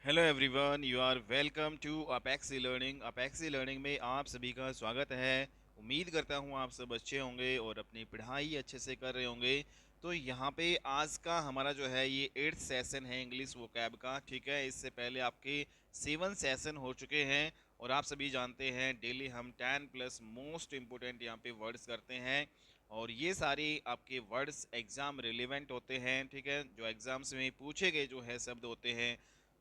Hello everyone, you are welcome to Apexi learning. Apexi learning में आप सभी का स्वागत है। उम्मीद करता हूँ आप सब अच्छे होंगे और अपनी पढ़ाई अच्छे से कर रहे होंगे। तो यहाँ पे आज का हमारा जो है ये 8th सेशन है इंग्लिश वोकैब का। ठीक है, इससे पहले आपके 7 सेशन हो चुके हैं और आप सभी जानते हैं डेली हम 10 प्लस मोस्ट इम्पोर्टेंट यहाँ पे वर्ड्स करते हैं और ये सारे आपके वर्ड्स एग्ज़ाम रिलेवेंट होते हैं। ठीक है, जो एग्ज़ाम्स में पूछे गए जो है शब्द होते हैं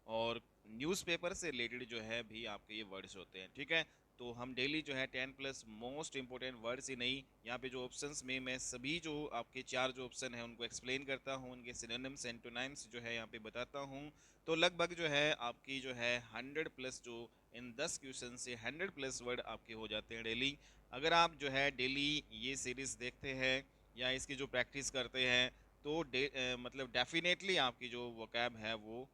और न्यूज़पेपर से रिलेटेड जो है भी आपके ये वर्ड्स होते हैं। ठीक है, तो हम डेली जो है 10 प्लस मोस्ट इंपॉर्टेंट वर्ड्स ही नहीं, यहाँ पे जो ऑप्शंस में मैं सभी जो आपके 4 जो ऑप्शन है उनको एक्सप्लेन करता हूँ, उनके सिनोनिम्स एंटोनिम्स जो है यहाँ पे बताता हूँ। तो लगभग जो है आपकी जो है 100 प्लस जो इन 10 क्वेश्चन से 100 प्लस वर्ड आपके हो जाते हैं डेली। अगर आप जो है डेली ये सीरीज़ देखते हैं या इसकी जो प्रैक्टिस करते हैं तो मतलब डेफिनेटली आपकी जो वोकैब है वो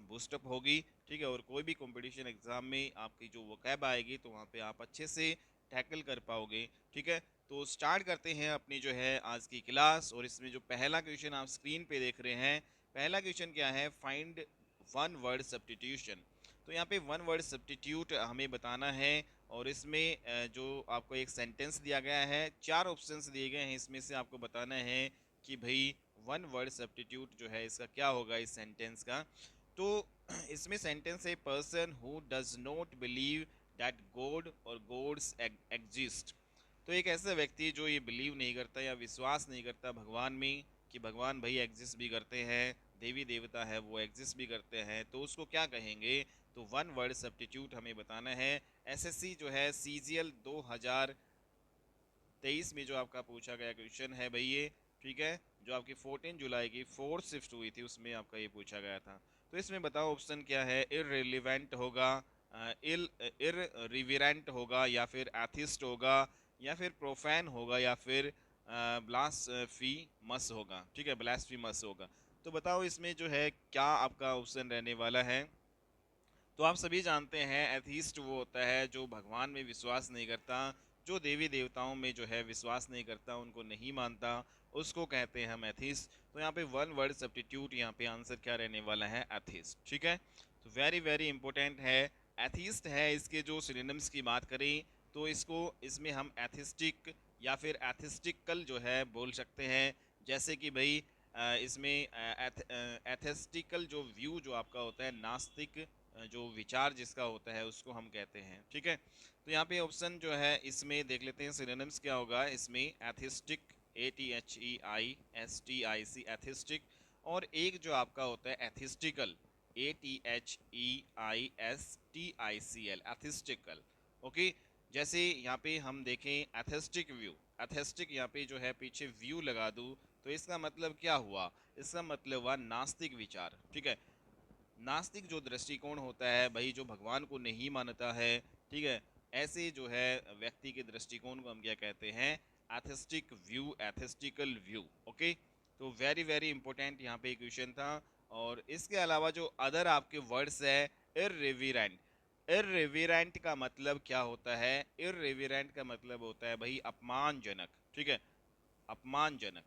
बूस्टअप होगी। ठीक है, और कोई भी कंपटीशन एग्ज़ाम में आपकी जो वोकैब आएगी तो वहाँ पे आप अच्छे से टैकल कर पाओगे। ठीक है, तो स्टार्ट करते हैं अपनी जो है आज की क्लास। और इसमें जो पहला क्वेश्चन आप स्क्रीन पे देख रहे हैं, पहला क्वेश्चन क्या है, फाइंड वन वर्ड सब्स्टिट्यूशन। तो यहाँ पे वन वर्ड सब्स्टिट्यूट हमें बताना है और इसमें जो आपको एक सेंटेंस दिया गया है, 4 ऑप्शंस दिए गए हैं, इसमें से आपको बताना है कि भाई वन वर्ड सब्स्टिट्यूट जो है इसका क्या होगा इस सेंटेंस का। तो इसमें सेंटेंस है, person who does not believe that God और गॉड्स एग्जिस्ट। तो एक ऐसा व्यक्ति जो ये बिलीव नहीं करता या विश्वास नहीं करता भगवान में कि भगवान भाई एग्जिस्ट भी करते हैं, देवी देवता है वो एग्जिस्ट भी करते हैं, तो उसको क्या कहेंगे। तो वन वर्ड सब्स्टिट्यूट हमें बताना है। एसएससी जो है सीजीएल 2023 में जो आपका पूछा गया क्वेश्चन है भाई ये। ठीक है, जो आपकी 14 जुलाई की फोर्थ शिफ्ट हुई थी उसमें आपका ये पूछा गया था। तो इसमें बताओ ऑप्शन क्या है, इररिलेवेंट होगा, इररिवेरेंट होगा, या फिर एथिस्ट होगा, या फिर प्रोफैन होगा, या फिर ब्लास्फेमस होगा। ठीक है, ब्लास्फेमस होगा। तो बताओ इसमें जो है क्या आपका ऑप्शन रहने वाला है। तो आप सभी जानते हैं एथीस्ट वो होता है जो भगवान में विश्वास नहीं करता, जो देवी देवताओं में जो है विश्वास नहीं करता, उनको नहीं मानता, उसको कहते हैं हम एथीस्ट। तो यहाँ पे वन वर्ड सब्स्टिट्यूट यहाँ पे आंसर क्या रहने वाला है, एथीस्ट। ठीक है, तो वेरी वेरी इंपॉर्टेंट है। एथीस्ट है, इसके जो सिनोनिम्स की बात करें तो इसको इसमें हम एथिस्टिक या फिर एथिस्टिकल जो है बोल सकते हैं। जैसे कि भाई इसमें एथिस्टिकल जो व्यू जो आपका होता है, नास्तिक जो विचार जिसका होता है उसको हम कहते हैं। ठीक है, तो यहाँ पे ऑप्शन जो है इसमें देख लेते हैं सिनोनिम्स क्या होगा इसमें, एथिस्टिक, ATHEISTIC, एथिस्टिक। और एक जो आपका होता है एथिस्टिकल, ATHEISTICL, एथिस्टिकल। ओके, जैसे यहाँ पे हम देखें एथेस्टिक व्यू, एथेस्टिक यहाँ पे जो है पीछे व्यू लगा दूँ तो इसका मतलब क्या हुआ, इसका मतलब हुआ नास्तिक विचार। ठीक है, नास्तिक जो दृष्टिकोण होता है भाई, जो भगवान को नहीं मानता है। ठीक है, ऐसे जो है व्यक्ति के दृष्टिकोण को हम क्या कहते हैं, एथिस्टिक व्यू, एथिस्टिकल व्यू। ओके, तो वेरी वेरी इंपॉर्टेंट यहाँ पे क्वेश्चन था। और इसके अलावा जो अदर आपके वर्ड्स है, इररिवेरेंट। इररिवेरेंट का मतलब क्या होता है, इररिवेरेंट का मतलब होता है भाई अपमानजनक। ठीक है, अपमानजनक,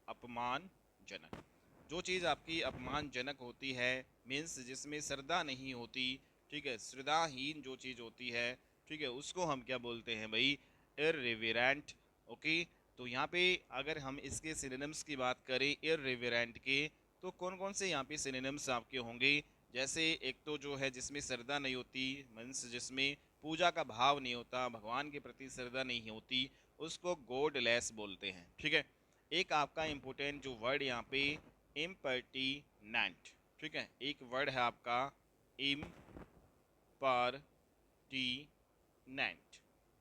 अपमानजनक। जो चीज़ आपकी अपमानजनक होती है, मीन्स जिसमें श्रद्धा नहीं होती, ठीक है, श्रद्धाहीन जो चीज़ होती है, ठीक है, उसको हम क्या बोलते हैं भाई, इररिवेरेंट। ओके, तो यहाँ पे अगर हम इसके सिनोनिम्स की बात करें इररिवेरेंट के, तो कौन कौन से यहाँ पे सिनोनिम्स आपके होंगे। जैसे एक तो जो है जिसमें श्रद्धा नहीं होती, मीन्स जिसमें पूजा का भाव नहीं होता, भगवान के प्रति श्रद्धा नहीं होती, उसको गॉडलेस बोलते हैं। ठीक है, एक आपका इंपॉर्टेंट जो वर्ड यहाँ पे, इम्पर्टिनेंट। ठीक है, एक वर्ड है आपका इम्पर्टिनेंट।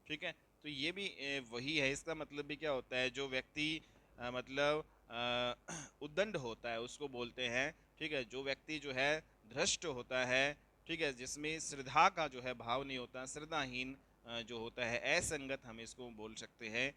ठीक है, तो ये भी वही है, इसका मतलब भी क्या होता है, जो व्यक्ति मतलब उद्दंड होता है उसको बोलते हैं। ठीक है, जो व्यक्ति जो है भ्रष्ट होता है, ठीक है, जिसमें श्रद्धा का जो है भाव नहीं होता, श्रद्धाहीन जो होता है, असंगत, हम इसको बोल सकते हैं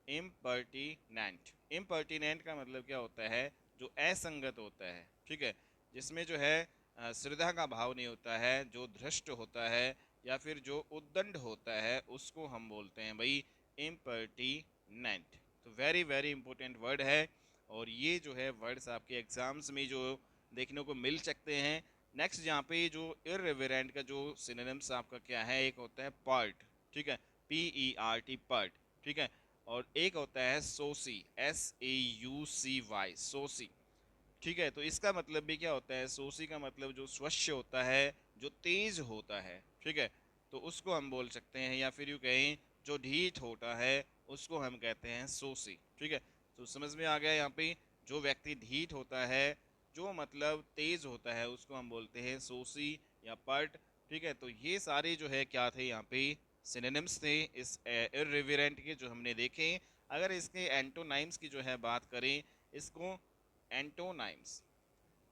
इम्पर्टिनेंट। इम्पर्टिनेंट का मतलब क्या होता है, जो असंगत होता है। ठीक है, जिसमें जो है श्रद्धा का भाव नहीं होता है, जो धृष्ट होता है या फिर जो उद्दंड होता है, उसको हम बोलते हैं भाई इम्पर्टिनेंट। तो वेरी वेरी इंपॉर्टेंट वर्ड है और ये जो है वर्ड्स आपके एग्जाम्स में जो देखने को मिल सकते हैं। नेक्स्ट यहाँ पे जो इररिवेरेंट का जो सिनोनिम्स आपका क्या है, एक होता है पर्ट, ठीक है, PERT पर्ट, ठीक है, और एक होता है सोसी, SAUCY सोसी, ठीक है। तो इसका मतलब भी क्या होता है, सोसी का मतलब जो स्वच्छ होता है, जो तेज होता है, ठीक है, तो उसको हम बोल सकते हैं, या फिर यूँ कहें जो ढीठ होता है उसको हम कहते हैं सोसी, ठीक है। तो समझ में आ गया, यहाँ पे जो व्यक्ति ढीठ होता है, जो मतलब तेज होता है, उसको हम बोलते हैं सोसी या पर्ट, ठीक है। तो ये सारे जो है क्या थे, यहाँ पे सिनोनिम्स थे इस इररिवेरेंट के जो हमने देखे। अगर इसके एंटोनाइम्स की जो है बात करें, इसको एंटोनाइम्स,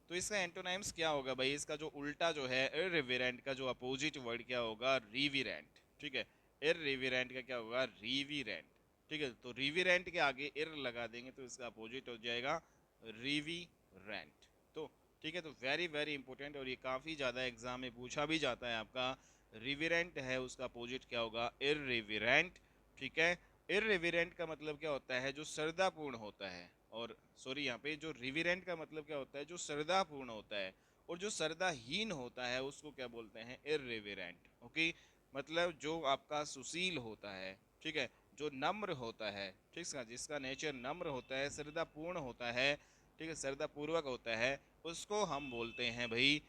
तो इसका एंटोनाइम्स क्या होगा भाई, इसका जो उल्टा जो है इररिवेरेंट का जो अपोजिट वर्ड क्या होगा, रिविरेंट, ठीक है। इररिवेरेंट का क्या होगा, रिविरेंट, ठीक है। तो रिविरेंट के आगे इर लगा देंगे तो इसका अपोजिट हो जाएगा रिविरेंट। तो ठीक है, तो वेरी वेरी इंपॉर्टेंट, और ये काफ़ी ज़्यादा एग्जाम में पूछा भी जाता है आपका, रिविरेंट है उसका अपोजिट क्या होगा, इररिवेरेंट, ठीक है। इररिवेरेंट का मतलब क्या होता है, जो श्रद्धापूर्ण होता है, और सॉरी यहाँ पे जो रिविरेंट का मतलब क्या होता है, जो श्रद्धापूर्ण होता है, और जो श्रद्धाहीन होता है उसको क्या बोलते हैं, इररिवेरेंट, ओके। मतलब जो आपका सुशील होता है, ठीक है, जो नम्र होता है, ठीक है, जिसका नेचर नम्र होता है, श्रद्धापूर्ण होता है, ठीक है, श्रद्धापूर्वक होता है, उसको हम बोलते हैं भाई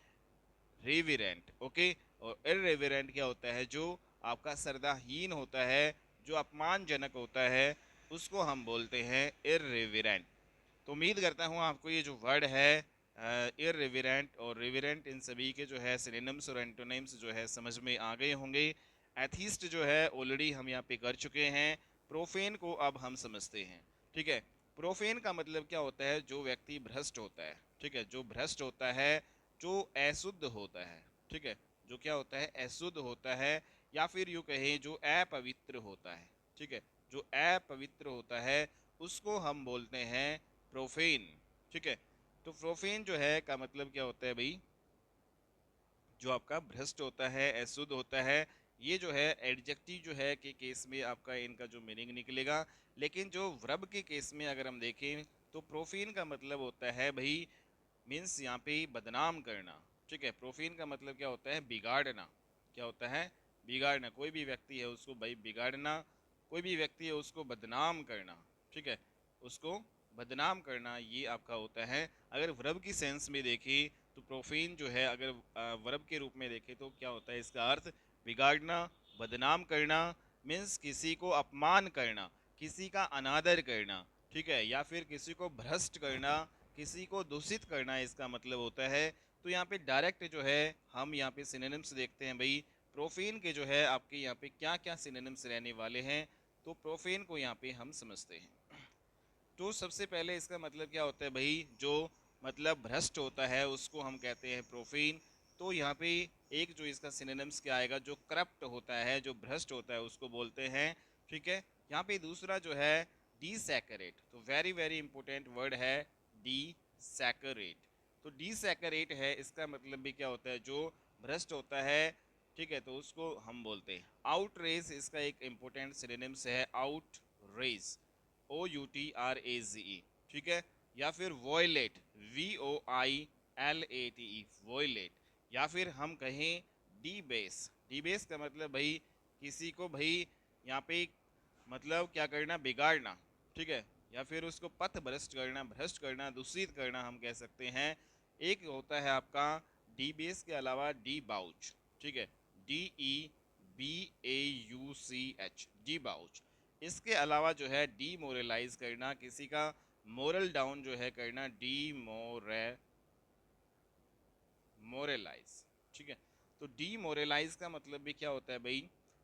रिविरेंट, ओके। और इररिवेरेंट क्या होता है, जो आपका श्रद्धाहीन होता है, जो अपमानजनक होता है, उसको हम बोलते हैं इररिवेरेंट। तो उम्मीद करता हूँ आपको ये जो वर्ड है इररिवेरेंट और रिविरेंट, इन सभी के जो है सिनोनिम्स और एंटोनिम्स जो है समझ में आ गए होंगे। एथीस्ट जो है ऑलरेडी हम यहाँ पे कर चुके हैं, प्रोफेन को अब हम समझते हैं, ठीक है। प्रोफेन का मतलब क्या होता है, जो व्यक्ति भ्रष्ट होता है, ठीक है, जो भ्रष्ट होता है, जो अशुद्ध होता है, ठीक है, जो क्या होता है, अशुद्ध होता है, या फिर यूँ कहें जो अपवित्र होता है, ठीक है, जो अपवित्र होता है उसको हम बोलते हैं प्रोफेन, ठीक है। तो प्रोफेन जो है का मतलब क्या होता है भाई, जो आपका भ्रष्ट होता है, अशुद्ध होता है, ये जो है एडजेक्टिव जो है के केस में आपका इनका जो मीनिंग निकलेगा। लेकिन जो वर्ब के केस में अगर हम देखें तो प्रोफेन का मतलब होता है भाई, मीन्स यहाँ पे बदनाम करना, ठीक है। प्रोफेन का मतलब क्या होता है, बिगाड़ना, क्या होता है, बिगाड़ना, कोई भी व्यक्ति है उसको भाई बिगाड़ना, कोई भी व्यक्ति है उसको बदनाम करना, ठीक है, उसको बदनाम करना, ये आपका होता है। अगर वर्ब की सेंस में देखें तो प्रोफेन जो है अगर वर्ब के रूप में देखें तो क्या होता है, इसका अर्थ बिगाड़ना, बदनाम करना, मीन्स किसी को अपमान करना, किसी का अनादर करना, ठीक है, या फिर किसी को भ्रष्ट करना, किसी को दूषित करना, इसका मतलब होता है। तो यहाँ पे डायरेक्ट जो है हम यहाँ पे सिनोनिम्स देखते हैं भाई, प्रोफेन के जो है आपके यहाँ पे क्या क्या सिनोनिम्स रहने वाले हैं। तो प्रोफेन को यहाँ पे हम समझते हैं। तो सबसे पहले इसका मतलब क्या होता है भाई, जो मतलब भ्रष्ट होता है उसको हम कहते हैं प्रोफेन। तो यहाँ पे एक जो इसका सिनोनिम्स क्या आएगा, जो करप्ट होता है, जो भ्रष्ट होता है उसको बोलते हैं, ठीक है। यहाँ पे दूसरा जो है डीसैकरेट, तो वेरी वेरी इंपॉर्टेंट वर्ड है डीसैकरेट। तो डीसैकरेट है, इसका मतलब भी क्या होता है, जो भ्रष्ट होता है, ठीक है, तो उसको हम बोलते हैं आउटरेज। इसका एक इंपॉर्टेंट सिनोनिम्स है आउटरेज, OUTRAZE, ठीक है। या फिर वॉयलेट, VOILATE, वॉयलेट। या फिर हम कहें डी बेस, डी बेस का मतलब भाई किसी को भाई यहाँ पे मतलब क्या करना, बिगाड़ना, ठीक है, या फिर उसको पथ भ्रष्ट करना, भ्रष्ट करना, दूषित करना हम कह सकते हैं। एक होता है आपका डी बेस के अलावा डी बाउच, ठीक है, DEBAUCH, डी बाउच। इसके अलावा जो है डीमोरलाइज करना, किसी का मोरल डाउन जो है करना, मोरलाइज, ठीक है। तो डीमोरलाइज का मतलब भी क्या होता है भाई,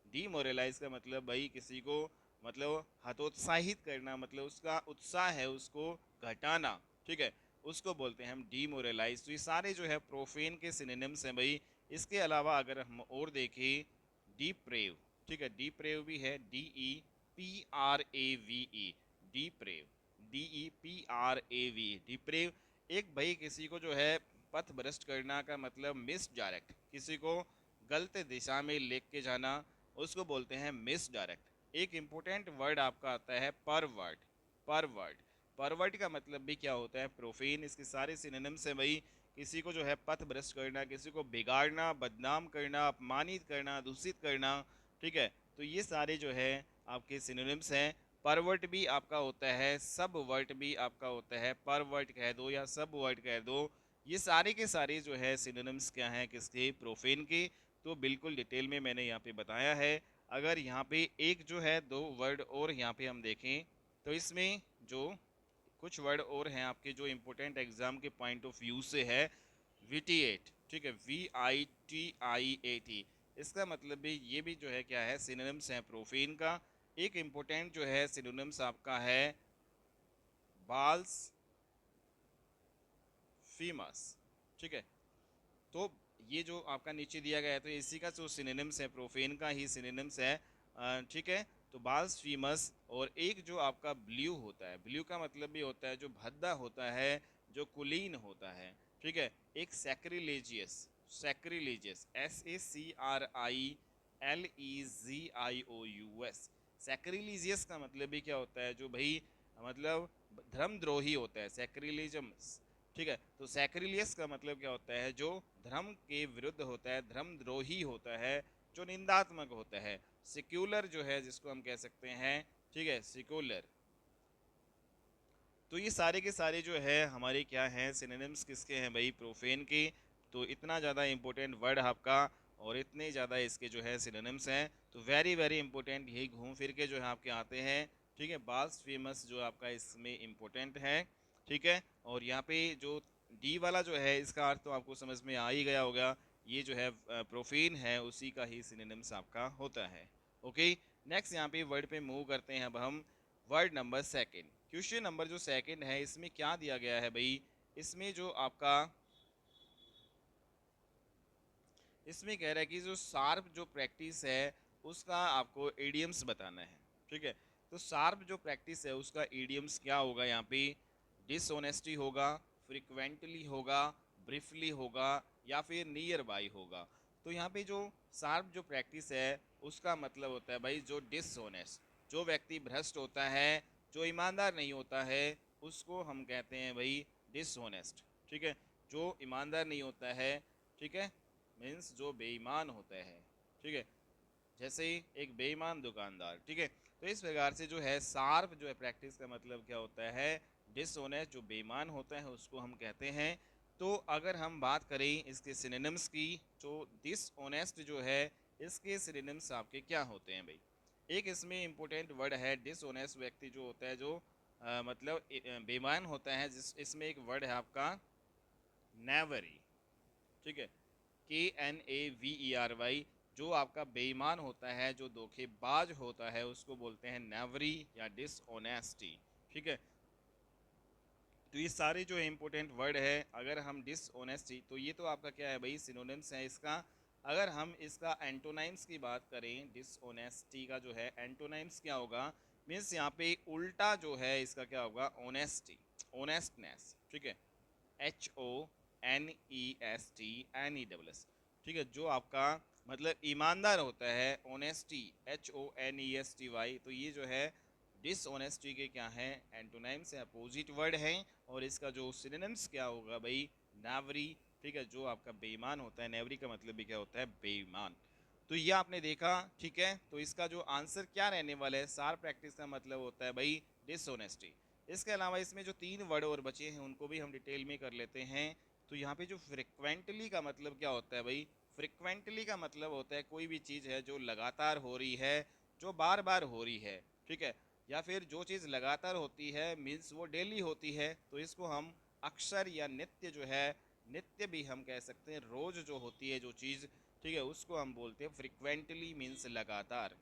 डीमोरलाइज का मतलब भाई किसी को मतलब हतोत्साहित करना, मतलब उसका उत्साह है उसको घटाना, ठीक है, उसको बोलते हैं हम डीमोरलाइज। तो ये सारे जो है प्रोफेन के सिनोनिम्स हैं भाई। इसके अलावा अगर हम और देखें डीप्रेव, ठीक है, डीप्रेव भी है, DEPRAVE, डीप्रेव, DEPRAVE, डीप्रेव। एक भाई किसी को जो है पथ भ्रष्ट करना का मतलब मिस डायरेक्ट, किसी को गलत दिशा में लेके जाना, उसको बोलते हैं मिस डायरेक्ट। एक इम्पोर्टेंट वर्ड आपका आता है परवर्ट, परवर्ट। परवर्ट का मतलब भी क्या होता है, प्रोफेन। इसके सारे सिनोनिम्स हैं भाई, किसी को जो है पथ भ्रष्ट करना, किसी को बिगाड़ना, बदनाम करना, अपमानित करना, दूषित करना, ठीक है। तो ये सारे जो है आपके सिनोनिम्स हैं। परवर्ट भी आपका होता है, सब वर्ट भी आपका होता है, परवर्ट कह दो या सब वर्ट कह दो, ये सारे के सारे जो है सिनोनिम्स क्या हैं किसके, प्रोफेन के। तो बिल्कुल डिटेल में मैंने यहाँ पे बताया है। अगर यहाँ पे एक जो है दो वर्ड और यहाँ पे हम देखें तो इसमें जो कुछ वर्ड और हैं आपके जो इम्पोर्टेंट एग्जाम के पॉइंट ऑफ व्यू से है, विटिएट, ठीक है, VITIAT, इसका मतलब भी ये भी जो है क्या है, सिनोनिम्स है प्रोफेन का। एक इम्पोर्टेंट जो है सिनोनिम्स आपका है बाल्स फीमस, ठीक है। तो ये जो आपका नीचे दिया गया है तो इसी का जो सिनोनिम्स है, प्रोफेन का ही सिनोनिम्स है, ठीक है। तो बाल्स फीमस, और एक जो आपका ब्लू होता है, ब्लू का मतलब भी होता है जो भद्दा होता है, जो कुलीन होता है, ठीक है। एक सैक्रिलेजियस, सैक्रिलेजियस SACRILEGIOUS, सैक्रिलीजियस का मतलब भी क्या होता है, जो भाई मतलब धर्मद्रोही होता है, सैक्रिलिजम्स, ठीक है। तो सैक्रिलियस का मतलब क्या होता है, जो धर्म के विरुद्ध होता है, धर्मद्रोही होता है, जो निंदात्मक होता है। सिक्युलर जो है जिसको हम कह सकते हैं, ठीक है, सिक्युलर। तो ये सारे के सारे जो है हमारे क्या हैं, सिनोनिम्स किसके हैं भाई, प्रोफेन के। तो इतना ज़्यादा इंपॉर्टेंट वर्ड आपका, और इतने ज़्यादा इसके जो है सिनोनिम्स हैं, तो वेरी वेरी इंपॉर्टेंट, यही घूम फिर के जो है आपके आते हैं, ठीक है। बाल्स फेमस जो आपका इसमें इम्पोर्टेंट है, ठीक है। और यहाँ पे जो डी वाला जो है इसका अर्थ तो आपको समझ में आ ही गया होगा, ये जो है प्रोफेन है उसी का ही सिनोनिम्स आपका होता है। ओके, नेक्स्ट यहाँ पे वर्ड पे मूव करते हैं अब हम। Word number second, question number जो सेकंड है इसमें क्या दिया गया है भाई, इसमें जो आपका, इसमें कह रहा है कि जो शार्प जो प्रैक्टिस है उसका आपको इडियम्स बताना है, ठीक है। तो शार्प जो प्रैक्टिस है उसका इडियम्स क्या होगा, यहाँ पे डिसऑनेस्टी होगा, फ्रिक्वेंटली होगा, ब्रीफली होगा, या फिर नियर बाई होगा। तो यहाँ पे जो शार्प जो प्रैक्टिस है उसका मतलब होता है भाई जो डिसऑनेस्ट, जो व्यक्ति भ्रष्ट होता है, जो ईमानदार नहीं होता है, उसको हम कहते हैं भाई डिसऑनेस्ट, ठीक है। जो ईमानदार नहीं होता है, ठीक है, मीन्स जो बेईमान होता है, ठीक है, जैसे ही एक बेईमान दुकानदार, ठीक है। तो इस प्रकार से जो है शार्प जो है प्रैक्टिस का मतलब क्या होता है, डिसऑनेस्ट, जो बेईमान होता है उसको हम कहते हैं। तो अगर हम बात करें इसके सिनोनिम्स की, तो डिसऑनेस्ट जो है इसके सिनोनिम्स आपके क्या होते हैं भाई। एक इसमें इंपॉर्टेंट वर्ड है, डिसऑनेस्ट व्यक्ति जो होता है, जो मतलब बेईमान होता है, जिस इसमें एक वर्ड है आपका नेवरी, ठीक है, KNAVERY। जो आपका बेईमान होता है, जो धोखेबाज होता है, उसको बोलते हैं नेवरी या डिसऑनेस्टी, ठीक है। तो ये सारे जो इंपॉर्टेंट वर्ड है, अगर हम डिसऑनेस्टी, तो ये तो आपका क्या है भाई, सिनोनिम्स है इसका। अगर हम इसका एंटोनाइम्स की बात करें, डिसऑनेस्टी का जो है एंटोनाइम्स क्या होगा, मीन्स यहाँ पे उल्टा जो है इसका क्या होगा, ऑनेस्टी, ऑनेस्टनेस, ठीक है, HONESTNESS, ठीक है। जो आपका मतलब ईमानदार होता है, ऑनेस्टी, HONESTY, तो ये जो है डिसऑनेस्टी के क्या है, एंटोनाइम्स है, अपोजिट वर्ड है। और इसका जो सिनोनिम्स क्या होगा भाई, नावरी, ठीक है, जो आपका बेईमान होता है, नेवरी का मतलब भी क्या होता है, बेईमान। तो ये आपने देखा, ठीक है। तो इसका जो आंसर क्या रहने वाला है, सार प्रैक्टिस का मतलब होता है भाई डिसऑनेस्टी। इसके अलावा इसमें जो तीन वर्ड और बचे हैं उनको भी हम डिटेल में कर लेते हैं। तो यहाँ पे जो फ्रिक्वेंटली का मतलब क्या होता है भाई, फ्रिक्वेंटली का मतलब होता है कोई भी चीज़ है जो लगातार हो रही है, जो बार बार हो रही है, ठीक है। या फिर जो चीज़ लगातार होती है मीन्स वो डेली होती है, तो इसको हम अक्सर या नित्य जो है, नित्य भी हम कह सकते हैं, रोज जो होती है जो चीज़, ठीक है, उसको हम बोलते हैं फ्रिक्वेंटली, मीन्स लगातार।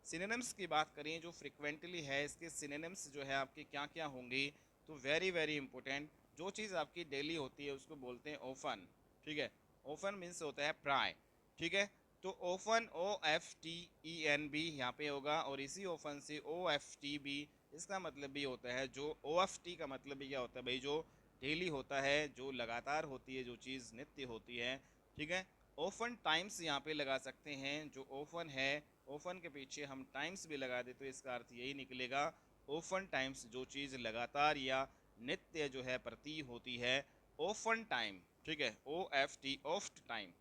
सिनोनिम्स की बात करें जो फ्रिक्वेंटली है, इसके सिनोनिम्स जो है आपके क्या क्या होंगे, तो वेरी वेरी इंपॉर्टेंट, जो चीज़ आपकी डेली होती है उसको बोलते हैं ओफन, ठीक है। ओफन मीन्स होता है प्राय, ठीक है। तो ओफन OFTEN भी यहाँ पे होगा, और इसी ओफन से OFTB, इसका मतलब भी होता है, जो OFT का मतलब भी क्या होता है भाई, जो डेली होता है, जो लगातार होती है, जो चीज़ नित्य होती है, ठीक है। ओफन टाइम्स यहाँ पे लगा सकते हैं, जो ओफन है, ओफन के पीछे हम टाइम्स भी लगा दे तो इसका अर्थ यही निकलेगा, ओफन टाइम्स, जो चीज़ लगातार या नित्य जो है प्रति होती है। ओफन टाइम, ठीक है, OFT, oft time,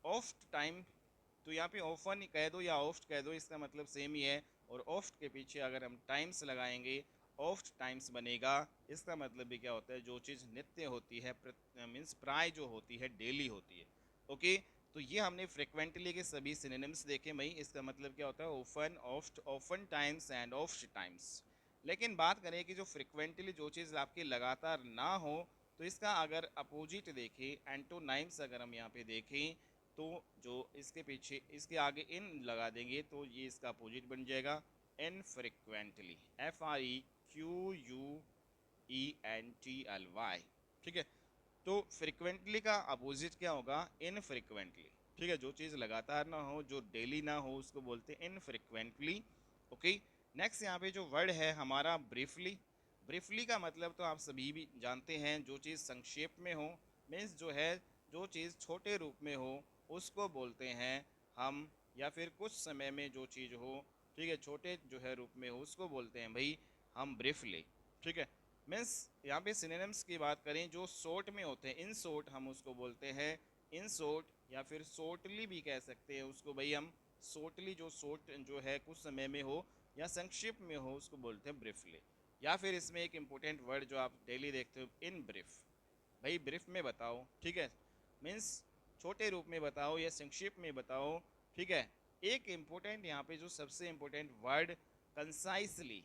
oft time. तो यहाँ पे ऑफन कह दो या ऑफ्ट कह दो, इसका मतलब सेम ही है। और ऑफ्ट के पीछे अगर हम टाइम्स लगाएंगे, ऑफ्ट टाइम्स बनेगा। इसका मतलब भी क्या होता है, जो चीज़ नित्य होती है, मीन्स प्राय जो होती है, डेली होती है। ओके, तो ये हमने फ्रिक्वेंटली के सभी सिनोनिम्स देखे भाई। इसका मतलब क्या होता है, often, oft, often times and oft times. लेकिन बात करें कि जो फ्रिक्वेंटली जो चीज़ आपकी लगातार ना हो, तो इसका अगर अपोजिट देखें, एंटोनाइम्स अगर हम यहाँ पे देखें, तो जो इसके पीछे इसके आगे इन लगा देंगे तो ये इसका अपोजिट बन जाएगा, इनफ्रिक्वेंटली, FREQUENTLY। ठीक है, तो फ्रिक्वेंटली का अपोजिट क्या होगा, इनफ्रिक्वेंटली। ठीक है, जो चीज़ लगातार ना हो, जो डेली ना हो, उसको बोलते हैं इनफ्रिक्वेंटली। ओके, नेक्स्ट यहाँ पे जो वर्ड है हमारा ब्रीफली। ब्रीफली का मतलब तो आप सभी भी जानते हैं, जो चीज़ संक्षेप में हो, मीन्स जो है जो चीज़ छोटे रूप में हो, उसको बोलते हैं हम, या फिर कुछ समय में जो चीज़ हो, ठीक है, छोटे जो है रूप में हो, उसको बोलते हैं भाई हम ब्रीफली। ठीक है, मीन्स यहाँ पे सिनोनिम्स की बात करें, जो शॉर्ट में होते हैं, इन शॉर्ट हम उसको बोलते हैं इन शॉर्ट, या फिर शॉर्टली भी कह सकते हैं उसको भाई हम। शॉर्टली जो शॉर्ट जो है कुछ समय में हो या संक्षिप्त में हो, उसको बोलते हैं ब्रीफली। या फिर इसमें एक इम्पोर्टेंट वर्ड जो आप डेली देखते हो, इन ब्रीफ, भाई ब्रीफ में बताओ। ठीक है, मीन्स छोटे रूप में बताओ या संक्षिप्त में बताओ। ठीक है, एक इम्पोर्टेंट यहाँ पे जो सबसे important word, concisely,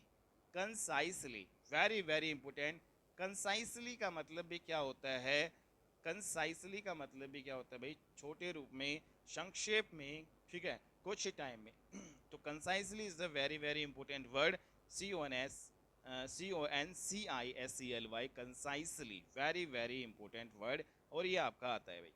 concisely, very very important. Concisely का मतलब भी क्या होता है, कंसाइसली का मतलब भी क्या होता है भाई, छोटे रूप में, संक्षेप में। ठीक है, कुछ टाइम में। तो concisely is the very very important word, CONSCISCLY, concisely, very very important word. और ये आपका आता है भाई।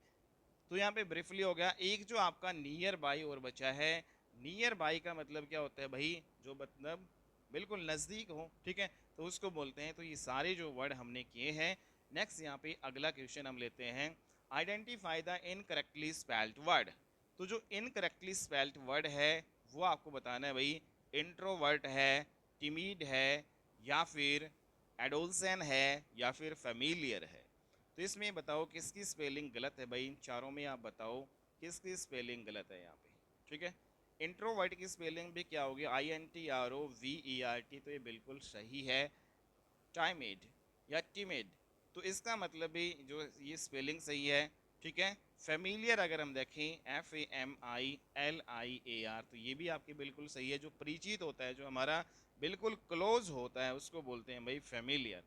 तो यहाँ पे ब्रीफली हो गया। एक जो आपका नियर बाई और बचा है, नियर बाई का मतलब क्या होता है भाई, जो मतलब बिल्कुल नज़दीक हो। ठीक है, तो उसको बोलते हैं। तो ये सारे जो वर्ड हमने किए हैं। नेक्स्ट यहाँ पे अगला क्वेश्चन हम लेते हैं, identify the incorrectly spelled word. तो जो इनकरेक्टली स्पेल्ड वर्ड है वो आपको बताना है भाई, इंट्रोवर्ट है, टिमिड है, या फिर एडोल्सन है, या फिर फेमिलियर है। तो इसमें बताओ किसकी स्पेलिंग गलत है भाई, इन चारों में आप बताओ किसकी स्पेलिंग गलत है यहाँ पे। ठीक है, इंट्रोवर्ट की स्पेलिंग भी क्या होगी, INTROVERT, तो ये बिल्कुल सही है। टाइमिड या टिमिड, तो इसका मतलब भी जो ये स्पेलिंग सही है। ठीक है, फेमिलियर अगर हम देखें, FAMILIAR, तो ये भी आपकी बिल्कुल सही है। जो परिचित होता है, जो हमारा बिल्कुल क्लोज होता है, उसको बोलते हैं भाई फेमिलियर।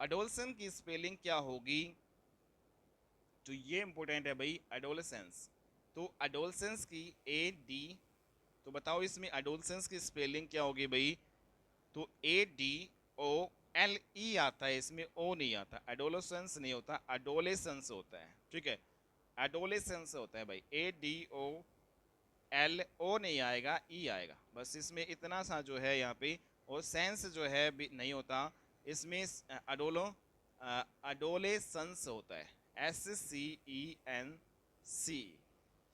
अडोल्सन की स्पेलिंग क्या होगी, तो ये इंपॉर्टेंट है भाई, एडोलेसेंस। तो एडोलेसेंस की AD, तो बताओ इसमें एडोलेसेंस की स्पेलिंग क्या होगी भाई, तो ADOLE आता है, इसमें ओ नहीं आता। एडोलेसेंस नहीं होता, एडोलेसेंस होता है। ठीक है, एडोलेसेंस होता है भाई, ADOL, O नहीं आएगा, ई आएगा, बस इसमें इतना सा जो है यहाँ पे। और सेंस जो है भी नहीं होता इसमें, अडोलो, अडोलेसेंस होता है, SCENC।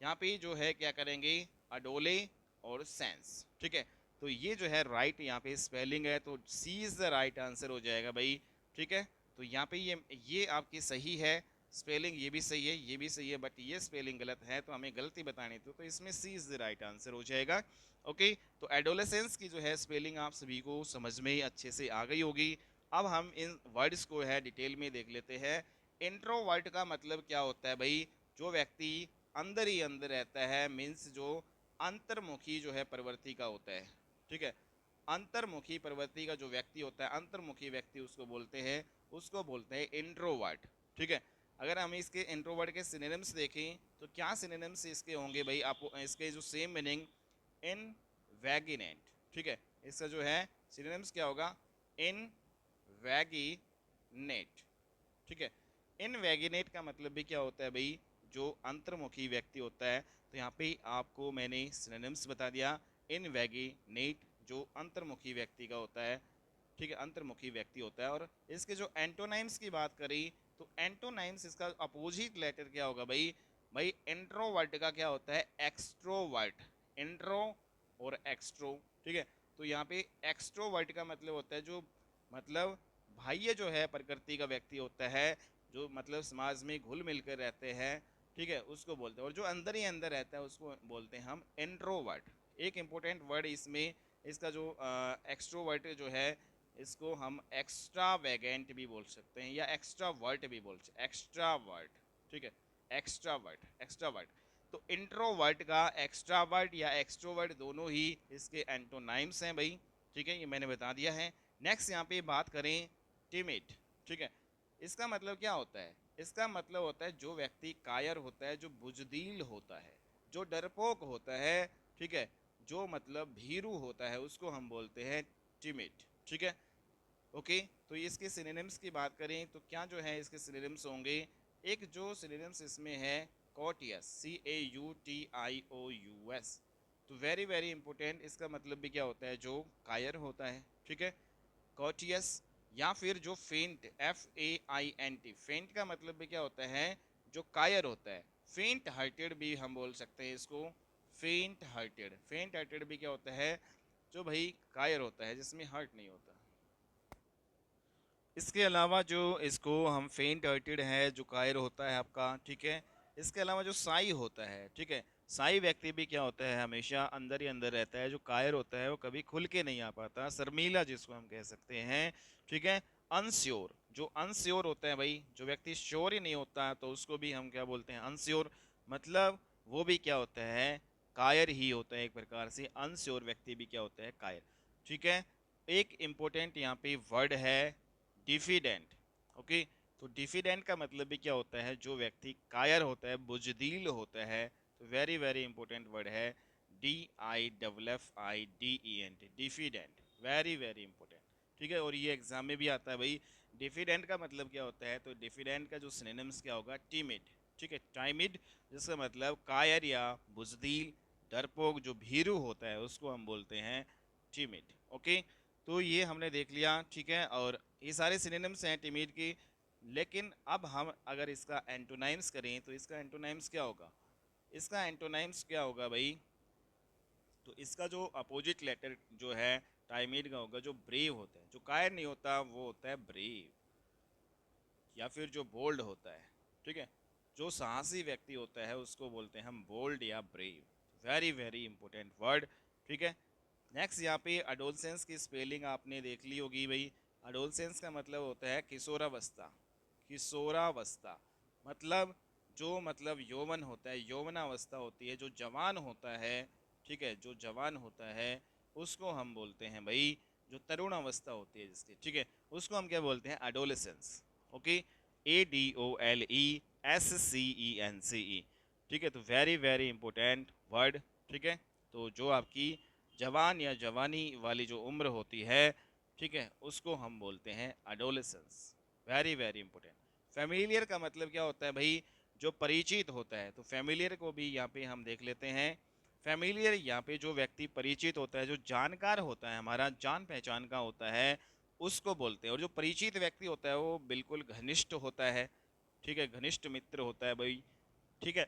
यहाँ पे जो है क्या करेंगे, अडोले और सेंस। ठीक है, तो ये जो है राइट यहाँ पे स्पेलिंग है, तो सी इज द राइट आंसर हो जाएगा भाई। ठीक है, तो यहाँ पे ये आपकी सही है स्पेलिंग, ये भी सही है, ये भी सही है, बट ये स्पेलिंग गलत है, तो हमें गलती बतानी थी, तो इसमें सी इज द राइट आंसर हो जाएगा। ओके, तो एडोलेसेंस की जो है स्पेलिंग आप सभी को समझ में अच्छे से आ गई होगी। अब हम इन वर्ड्स को है डिटेल में देख लेते हैं। इंट्रोवर्ट का मतलब क्या होता है भाई, जो व्यक्ति अंदर ही अंदर रहता है, मीन्स जो अंतर्मुखी जो है प्रवृत्ति का होता है। ठीक है, अंतर्मुखी प्रवृत्ति का जो व्यक्ति होता है, अंतर्मुखी व्यक्ति उसको बोलते हैं इंट्रोवर्ट। ठीक है, अगर हम इसके इंट्रोवर्ट के सिनोनिम्स देखें, तो क्या सिनोनिम्स इसके होंगे भाई, आप इसके जो सेम मीनिंग, इन वैगिनेट। ठीक है, इसका जो है सिनोनिम्स क्या होगा, इन वैगिनेट। ठीक है, इन वैगिनेट का मतलब भी क्या होता है भाई, जो अंतर्मुखी व्यक्ति होता है। तो यहाँ पे आपको मैंने सिनोनिम्स बता दिया, इन वैगिनेट जो अंतर्मुखी व्यक्ति का होता है। ठीक है, अंतर्मुखी व्यक्ति होता है। और इसके जो एंटोनाइम्स की बात करी, तो एंटोनाइम्स इसका अपोजिट लेटर क्या होगा भाई, भाई इंट्रोवर्ट का क्या होता है, एक्सट्रोवर्ट। इंट्रो और एक्सट्रो। ठीक है, तो यहाँ पे एक्सट्रोवर्ट का मतलब होता है जो मतलब बाह्य जो है प्रकृति का व्यक्ति होता है, जो मतलब समाज में घुल मिल कर रहते हैं, ठीक है, उसको बोलते हैं। और जो अंदर ही अंदर रहता है उसको बोलते हैं हम इंट्रोवर्ट। एक इम्पोर्टेंट वर्ड इसमें, इसका जो एक्सट्रोवर्ट जो है, इसको हम एक्स्ट्रा वैगेंट भी बोल सकते हैं या एक्स्ट्रा वर्ट भी बोल सकते हैं, एक्स्ट्रा वर्ट, ठीक है, एक्स्ट्रावर्ट, एक्स्ट्रावर्ट। तो इंट्रोवर्ट का एक्स्ट्रावर्ट या एक्सट्रोवर्ट दोनों ही इसके एंटोनाइम्स हैं भाई, ठीक है, ये मैंने बता दिया है। नेक्स्ट यहाँ पे बात करें टिमिड, ठीक है, इसका मतलब क्या होता है? इसका मतलब होता है जो व्यक्ति कायर होता है, जो बुजदिल होता है, जो डरपोक होता है, ठीक है, जो मतलब भीरू होता है, उसको हम बोलते हैं टिमिड, ठीक है। ओके, तो ये इसके सिनोनिम्स की बात करें तो क्या जो है इसके सिनोनिम्स होंगे? एक जो सिनोनिम्स इसमें है कॉटियस, CAUTIOUS, तो वेरी वेरी इंपॉर्टेंट, इसका मतलब भी क्या होता है? जो कायर होता है, ठीक है, कॉटियस। या फिर जो फेंट, FAINT, फेंट का मतलब भी क्या होता है? जो कायर होता है। फेंट हार्टेड भी हम बोल सकते हैं इसको, फेंट हार्टेड। फेंट हार्टेड भी क्या होता है? जो भाई कायर होता है, जिसमें हार्ट नहीं होता। इसके अलावा जो इसको हम फेंट हार्टेड है, जो कायर होता है आपका, ठीक है, इसके अलावा जो साई होता है, ठीक है, साई व्यक्ति भी क्या होता है? हमेशा अंदर ही अंदर रहता है। जो कायर होता है वो कभी खुल के नहीं आ पाता, शर्मीला जिसको हम कह सकते हैं, ठीक है। अनश्योर, जो अनश्योर होता है भाई, जो व्यक्ति श्योर ही नहीं होता, तो उसको भी हम क्या बोलते हैं? अनश्योर। मतलब वो भी क्या होता है? कायर ही होता है एक प्रकार से। अनश्योर व्यक्ति भी क्या होता है? कायर, ठीक है। एक इम्पोर्टेंट यहाँ पे वर्ड है डिफिडेंट, ओके। तो डिफिडेंट का मतलब भी क्या होता है? जो व्यक्ति कायर होता है, बुजदिल होता है, तो वेरी वेरी इंपॉर्टेंट वर्ड है DIFFIDENT, diffident, very very important, ठीक है। और ये एग्जाम में भी आता है भाई। डिफिडेंट का मतलब क्या होता है? तो डिफिडेंट का जो सिनोनिम्स क्या होगा? टिमिड, ठीक है, टाइमिड, जिसका मतलब कायर या बुजदिल, डरपोक, जो भीरू होता है, उसको हम बोलते हैं टिमिड, ओके। तो ये हमने देख लिया, ठीक है। और ये सारे सिनोनिम्स हैं टिमिड की। लेकिन अब हम अगर इसका एंटोनाइम्स करें तो इसका एंटोनाइम्स क्या होगा? इसका एंटोनाइम्स क्या होगा भाई? तो इसका जो अपोजिट लेटर जो है टाइमिड का होगा, जो ब्रेव होता है, जो कायर नहीं होता, वो होता है ब्रेव। या फिर जो बोल्ड होता है, ठीक है, जो साहसी व्यक्ति होता है, उसको बोलते हैं हम बोल्ड या brave. Very very important word, ठीक है। नेक्स्ट यहाँ पे अडोलसेंस की स्पेलिंग आपने देख ली होगी भाई। अडोलसेंस का मतलब होता है किशोरावस्था, किशोरावस्था, मतलब जो मतलब यौवन होता है, यौवनावस्था होती है, जो जवान होता है, ठीक है, जो जवान होता है, उसको हम बोलते हैं भाई, जो तरुण अवस्था होती है जिसकी, ठीक है, उसको हम क्या बोलते हैं? Adolescence, okay. ADOLESCENCE, ठीक है। तो वेरी वेरी इंपॉर्टेंट वर्ड, ठीक है। तो जो आपकी जवान या जवानी वाली जो उम्र होती है, ठीक है, उसको हम बोलते हैं adolescence, very very important. Familiar का मतलब क्या होता है भाई? जो परिचित होता है। तो फैमिलियर को भी यहाँ पे हम देख लेते हैं। फैमिलियर यहाँ पे जो व्यक्ति परिचित होता है, जो जानकार होता है, हमारा जान पहचान का होता है, उसको बोलते हैं। और जो परिचित व्यक्ति होता है वो बिल्कुल घनिष्ठ होता है, ठीक है, घनिष्ठ मित्र होता है भाई, ठीक है।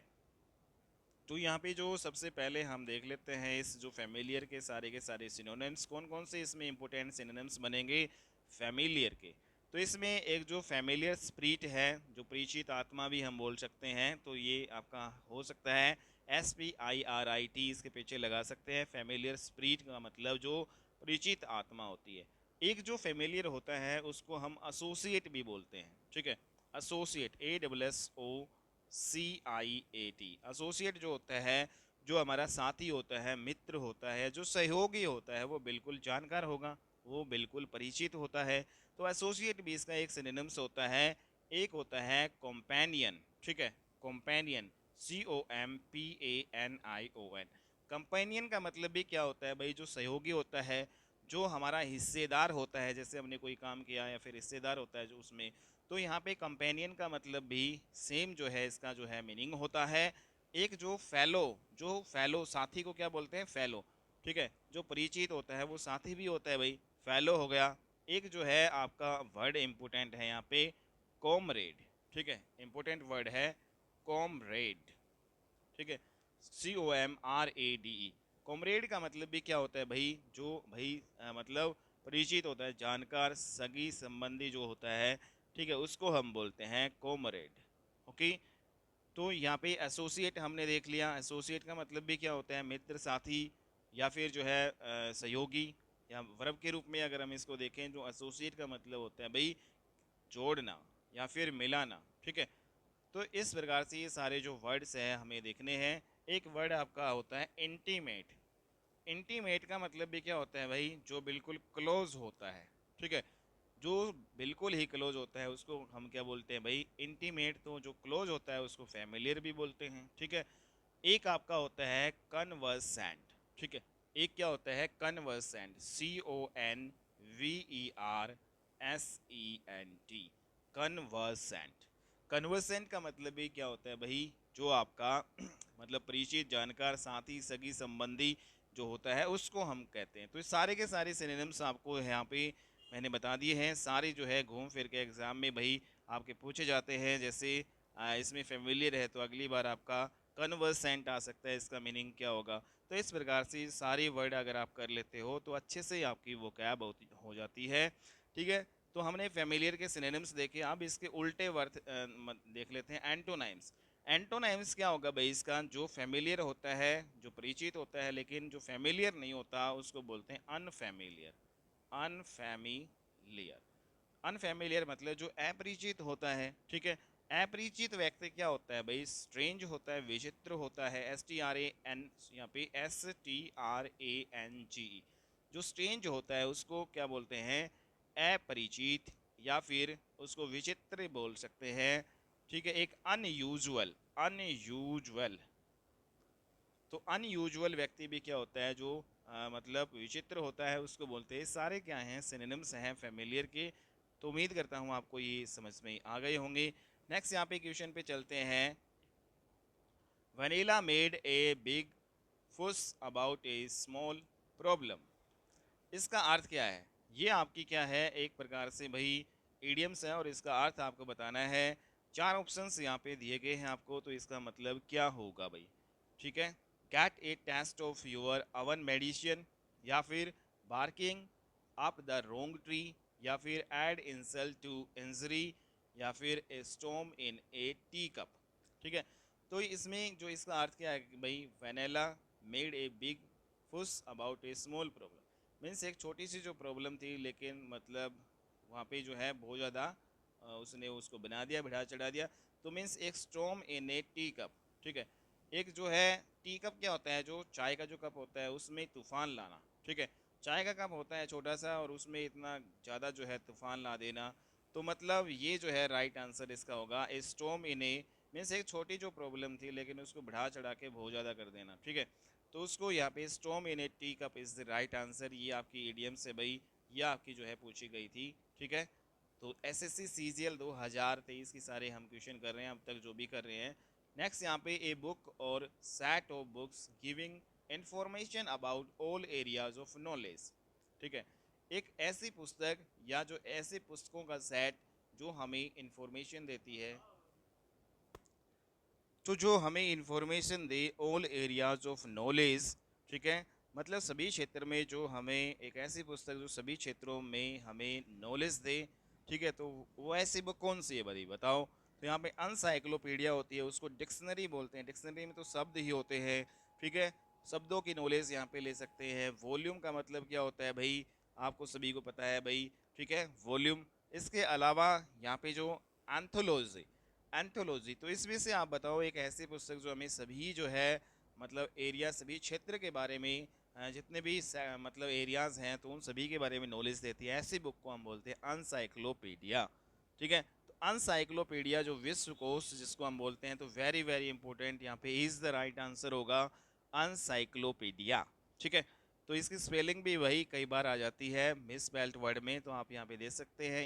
तो यहाँ पे जो सबसे पहले हम देख लेते हैं इस जो फैमिलियर के सारे सिनोनिम्स, कौन कौन से इसमें इंपॉर्टेंट सिनोनिम्स बनेंगे फैमिलियर के। तो इसमें एक जो फैमिलियर स्पिरिट है, जो परिचित आत्मा भी हम बोल सकते हैं, तो ये आपका हो सकता है SPIRIT, इसके पीछे लगा सकते हैं। फैमिलियर स्पिरिट का मतलब जो परिचित आत्मा होती है। एक जो फैमिलियर होता है उसको हम एसोसिएट भी बोलते हैं, ठीक है, एसोसिएट, ASSOCIAT, एसोसिएट जो होता है, जो हमारा साथी होता है, मित्र होता है, जो सहयोगी होता है, वो बिल्कुल जानकार होगा, वो बिल्कुल परिचित होता है। तो एसोसिएट भी इसका एक सिनोनिम्स होता है। एक होता है कंपेनियन, ठीक है, कंपेनियन, COMPANION। कंपेनियन का मतलब भी क्या होता है भाई? जो सहयोगी होता है, जो हमारा हिस्सेदार होता है, जैसे हमने कोई काम किया या फिर हिस्सेदार होता है जो उसमें। तो यहाँ पे कंपेनियन का मतलब भी सेम जो है, इसका जो है मीनिंग होता है। एक जो फेलो, जो फेलो साथी को क्या बोलते हैं? फेलो, ठीक है, जो परिचित होता है वो साथी भी होता है भाई, फेलो हो गया। एक जो है आपका वर्ड इंपोर्टेंट है यहाँ पे, कॉमरेड, ठीक है, इंपोर्टेंट वर्ड है कॉमरेड, ठीक है, COMRADE। कॉमरेड का मतलब भी क्या होता है भाई? जो भाई मतलब परिचित होता है, जानकार, सगी संबंधी जो होता है, ठीक है, उसको हम बोलते हैं कोमरेड। ओके, तो यहाँ पे एसोसिएट हमने देख लिया। एसोसिएट का मतलब भी क्या होता है, मित्र, साथी, या फिर जो है सहयोगी, या वर्ब के रूप में अगर हम इसको देखें, जो एसोसिएट का मतलब होता है भाई जोड़ना या फिर मिलाना। ठीक है, तो इस प्रकार से ये सारे जो वर्ड्स हैं हमें देखने हैं। एक वर्ड आपका होता है इंटीमेट। इंटीमेट का मतलब भी क्या होता है भाई, जो बिल्कुल क्लोज होता है। ठीक है, जो बिल्कुल ही क्लोज होता है उसको हम क्या बोलते हैं भाई, इंटीमेट। तो जो क्लोज होता है उसको फैमिलियर भी बोलते हैं। ठीक है, एक आपका होता है कन्वर्सेंट। ठीक है, एक क्या होता है कन्वर्सेंट, CONVERSENT, कन्वर्सेंट। कन्वर्सेंट का मतलब भी क्या होता है भाई, जो आपका मतलब परिचित, जानकार, साथी, सगी संबंधी जो होता है उसको हम कहते हैं। तो ये सारे के सारे सिनोनिम्स आपको यहाँ पे मैंने बता दिए हैं। सारे जो है घूम फिर के एग्जाम में भाई आपके पूछे जाते हैं। जैसे इसमें फेमिलियर है तो अगली बार आपका कन्वर्सेंट आ सकता है, इसका मीनिंग क्या होगा। तो इस प्रकार से सारे वर्ड अगर आप कर लेते हो तो अच्छे से आपकी वोकैब हो जाती है। ठीक है, तो हमने फेमिलियर के सिनोनिम्स देखे। अब इसके उल्टे वर्ड देख लेते हैं, एंटोनाइम्स। एंटोनाइम्स क्या होगा भाई, इसका जो फेमिलियर होता है, जो परिचित होता है लेकिन जो फेमिलियर नहीं होता उसको बोलते हैं अनफेमिलियर। अनफेमिलियर, अनफेमिलियर मतलब जो अपरिचित होता है। ठीक है, अपरिचित व्यक्ति क्या होता है भाई, स्ट्रेंज होता है, विचित्र होता है। STRAN, यहाँ पे STRANG, जो स्ट्रेंज होता है उसको क्या बोलते हैं, अपरिचित, या फिर उसको विचित्र बोल सकते हैं। ठीक है, एक अनयूजुअल, अनयूजुअल, तो अनयूजुअल व्यक्ति भी क्या होता है, जो मतलब विचित्र होता है उसको बोलते हैं। सारे क्या हैं, सिनोनिम्स हैं फेमिलियर के। तो उम्मीद करता हूँ आपको ये समझ में आ गए होंगे। नेक्स्ट यहाँ पे क्वेश्चन पे चलते हैं। वनीला मेड ए बिग फुस अबाउट ए स्मॉल प्रॉब्लम। इसका अर्थ क्या है, ये आपकी क्या है, एक प्रकार से भाई इडियम्स है और इसका अर्थ आपको बताना है। चार ऑप्शंस यहाँ पे दिए गए हैं आपको, तो इसका मतलब क्या होगा भाई। ठीक है, get a test of your own medicine, या फिर barking up the wrong tree, या फिर एड इंसल्ट टू इंजरी, या फिर a storm in a tea cup. ठीक है, तो इसमें जो इसका अर्थ क्या है कि भाई वेनेला मेड ए बिग फुस about A small problem, means एक छोटी सी जो प्रॉब्लम थी लेकिन मतलब वहाँ पे जो है बहुत ज़्यादा उसने उसको बना दिया, बढ़ा चढ़ा दिया। तो मीन्स एक storm in a tea cup. ठीक है, एक जो है टी कप क्या होता है, जो चाय का जो कप होता है उसमें तूफान लाना। ठीक है, चाय का कप होता है छोटा सा और उसमें इतना ज़्यादा जो है तूफान ला देना। तो मतलब ये जो है राइट आंसर इसका होगा, ए स्टॉर्म इन ए, मीन्स एक छोटी जो प्रॉब्लम थी लेकिन उसको बढ़ा चढ़ा के बहुत ज़्यादा कर देना। ठीक है, तो उसको यहाँ पे storm in a tea cup is the right answer. ये आपकी ईडियम से भाई ये आपकी जो है पूछी गई थी। ठीक है, तो SSC CGL 2023 की सारे हम क्वेश्चन कर रहे हैं अब तक जो भी कर रहे हैं। नेक्स्ट यहाँ पे ए बुक और set of books giving information about all areas of knowledge. ठीक है, एक ऐसी पुस्तक या जो ऐसे पुस्तकों का सेट जो हमें इंफॉर्मेशन देती है, तो जो हमें information they all areas of knowledge. ठीक है, मतलब सभी क्षेत्र में जो हमें एक ऐसी पुस्तक जो सभी क्षेत्रों में हमें नॉलेज दे। ठीक है, तो वो ऐसी बुक कौन सी है भाई बताओ। तो यहाँ पे अनसाइक्लोपीडिया होती है, उसको डिक्शनरी बोलते हैं। डिक्शनरी में तो शब्द ही होते हैं। ठीक है, शब्दों की नॉलेज यहाँ पे ले सकते हैं। वॉल्यूम का मतलब क्या होता है भाई, आपको सभी को पता है भाई। ठीक है, वॉल्यूम। इसके अलावा यहाँ पे जो एंथोलॉजी, एंथोलॉजी, तो इसमें से आप बताओ एक ऐसी पुस्तक जो हमें सभी जो है मतलब एरिया, सभी क्षेत्र के बारे में जितने भी मतलब एरियाज हैं तो उन सभी के बारे में नॉलेज देती है। ऐसी बुक को हम बोलते हैं अनसाइक्लोपीडिया। ठीक है, तो अनसाइक्लोपीडिया जो विश्व कोश जिसको हम बोलते हैं, तो वेरी वेरी इंपॉर्टेंट यहाँ पे इज द राइट आंसर होगा अनसाइक्लोपीडिया। ठीक है, तो इसकी स्पेलिंग भी वही कई बार आ जाती है मिस बेल्ट वर्ड में, तो आप यहाँ पे दे सकते हैं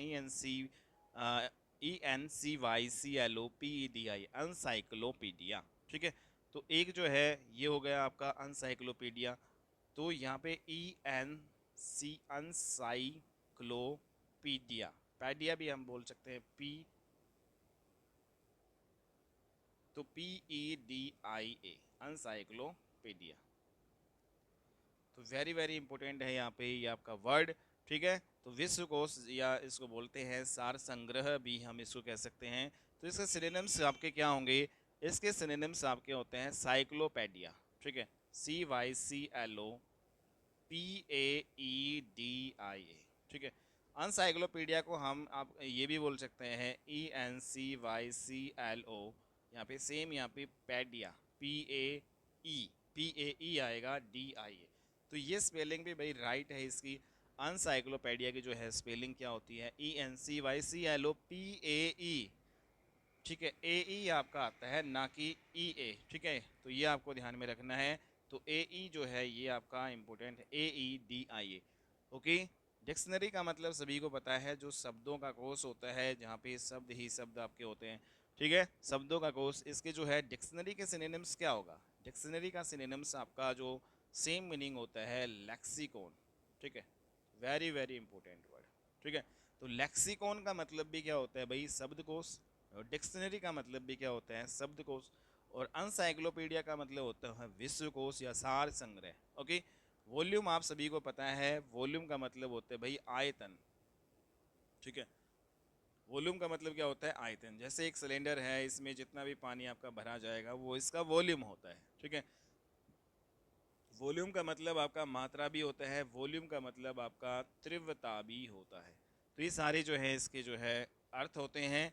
ENCYCLOPEDI, अनसाइक्लोपीडिया। ठीक है, तो एक जो है ये हो गया आपका अनसाइक्लोपीडिया। तो यहाँ पे ENC अनसाइक्लोपीडिया, पैडिया भी हम बोल सकते हैं, पी, तो PEDIA, अनसाइक्लोपीडिया। तो वेरी वेरी इंपॉर्टेंट है यहाँ पे ये आपका वर्ड। ठीक है, तो विश्वकोश या इसको बोलते हैं सार संग्रह भी हम इसको कह सकते हैं। तो इसके सिनोनिम्स आपके क्या होंगे? इसके सिनोनिम्स आपके होते हैं साइक्लोपीडिया, ठीक है, CYCLOPAEDIA, ठीक है। अनसाइक्लोपीडिया को हम आप ये भी बोल सकते हैं ENCYCLO, यहाँ पे सेम, यहाँ पे पैडिया PAE आएगा DIA। तो ये स्पेलिंग भी भाई राइट है इसकी। अनसाइक्लोपीडिया की जो है स्पेलिंग क्या होती है? ENCYCLOPAE, ठीक है। AE आपका आता है, ना कि EA, ठीक है। तो ये आपको ध्यान में रखना है। तो AE जो है ये आपका इम्पोर्टेंट है, AEDIA, ओके। डिक्शनरी का मतलब सभी को पता है, जो शब्दों का कोश होता है, जहाँ पे शब्द ही शब्द आपके होते हैं, ठीक है, शब्दों का कोश। इसके जो है डिक्शनरी के सिनोनिम्स क्या होगा? डिक्शनरी का सिनोनिम्स आपका जो सेम मीनिंग होता है लेक्सिकॉन, ठीक है, वेरी वेरी इंपॉर्टेंट वर्ड, ठीक है। तो लेक्सिकॉन का मतलब भी क्या होता है भाई? शब्दकोश। और डिक्शनरी का मतलब भी क्या होता है? शब्दकोश। और अनसाइक्लोपीडिया का मतलब होता है विश्वकोश या सार संग्रह, ओके। वॉल्यूम आप सभी को पता है, वॉल्यूम का मतलब होता है भाई आयतन, ठीक है। वॉल्यूम का मतलब क्या होता है? आयतन। जैसे एक सिलेंडर है, इसमें जितना भी पानी आपका भरा जाएगा वो इसका वॉल्यूम होता है, ठीक है। वॉल्यूम का मतलब आपका मात्रा भी होता है, वॉल्यूम का मतलब आपका तीव्रता भी होता है। तो ये सारे जो है इसके जो है अर्थ होते हैं।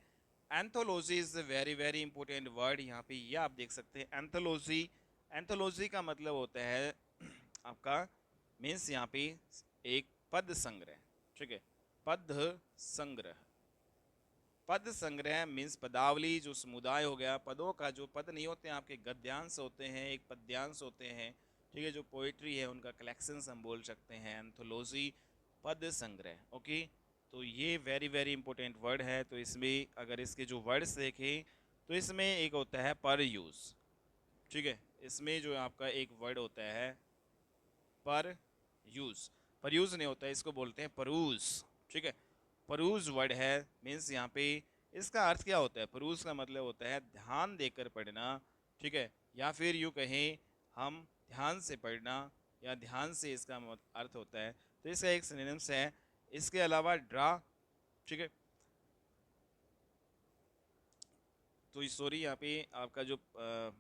Anthology is very very important word, यहाँ पे ये आप देख सकते हैं एंथोलॉजी। एंथोलॉजी का मतलब होता है आपका, मीन्स यहाँ पे एक पद संग्रह, ठीक है, पद संग्रह। पद संग्रह मीन्स पदावली, जो समुदाय हो गया पदों का, जो पद नहीं होते हैं आपके, गद्यांश होते हैं, एक पद्यांश होते हैं, ठीक है, जो पोइट्री है उनका कलेक्शंस हम बोल सकते हैं एंथोलॉजी, पद संग्रह, ओके। तो ये वेरी वेरी इंपॉर्टेंट वर्ड है। तो इसमें अगर इसके जो वर्ड्स देखें तो इसमें एक होता है पर यूज़, ठीक है। इसमें जो आपका एक वर्ड होता है पर यूज़, पर यूज़ नहीं होता है, इसको बोलते हैं परूज, ठीक है। परूज वर्ड है, मीन्स यहाँ पे इसका अर्थ क्या होता है? परूज का मतलब होता है ध्यान देकर पढ़ना, ठीक है, या फिर यूँ कहें हम ध्यान से पढ़ना, या ध्यान से इसका अर्थ होता है। तो इसका एक सिनोनिम्स है। इसके अलावा ड्रा, ठीक है। तो सॉरी, यहाँ पे आपका जो तो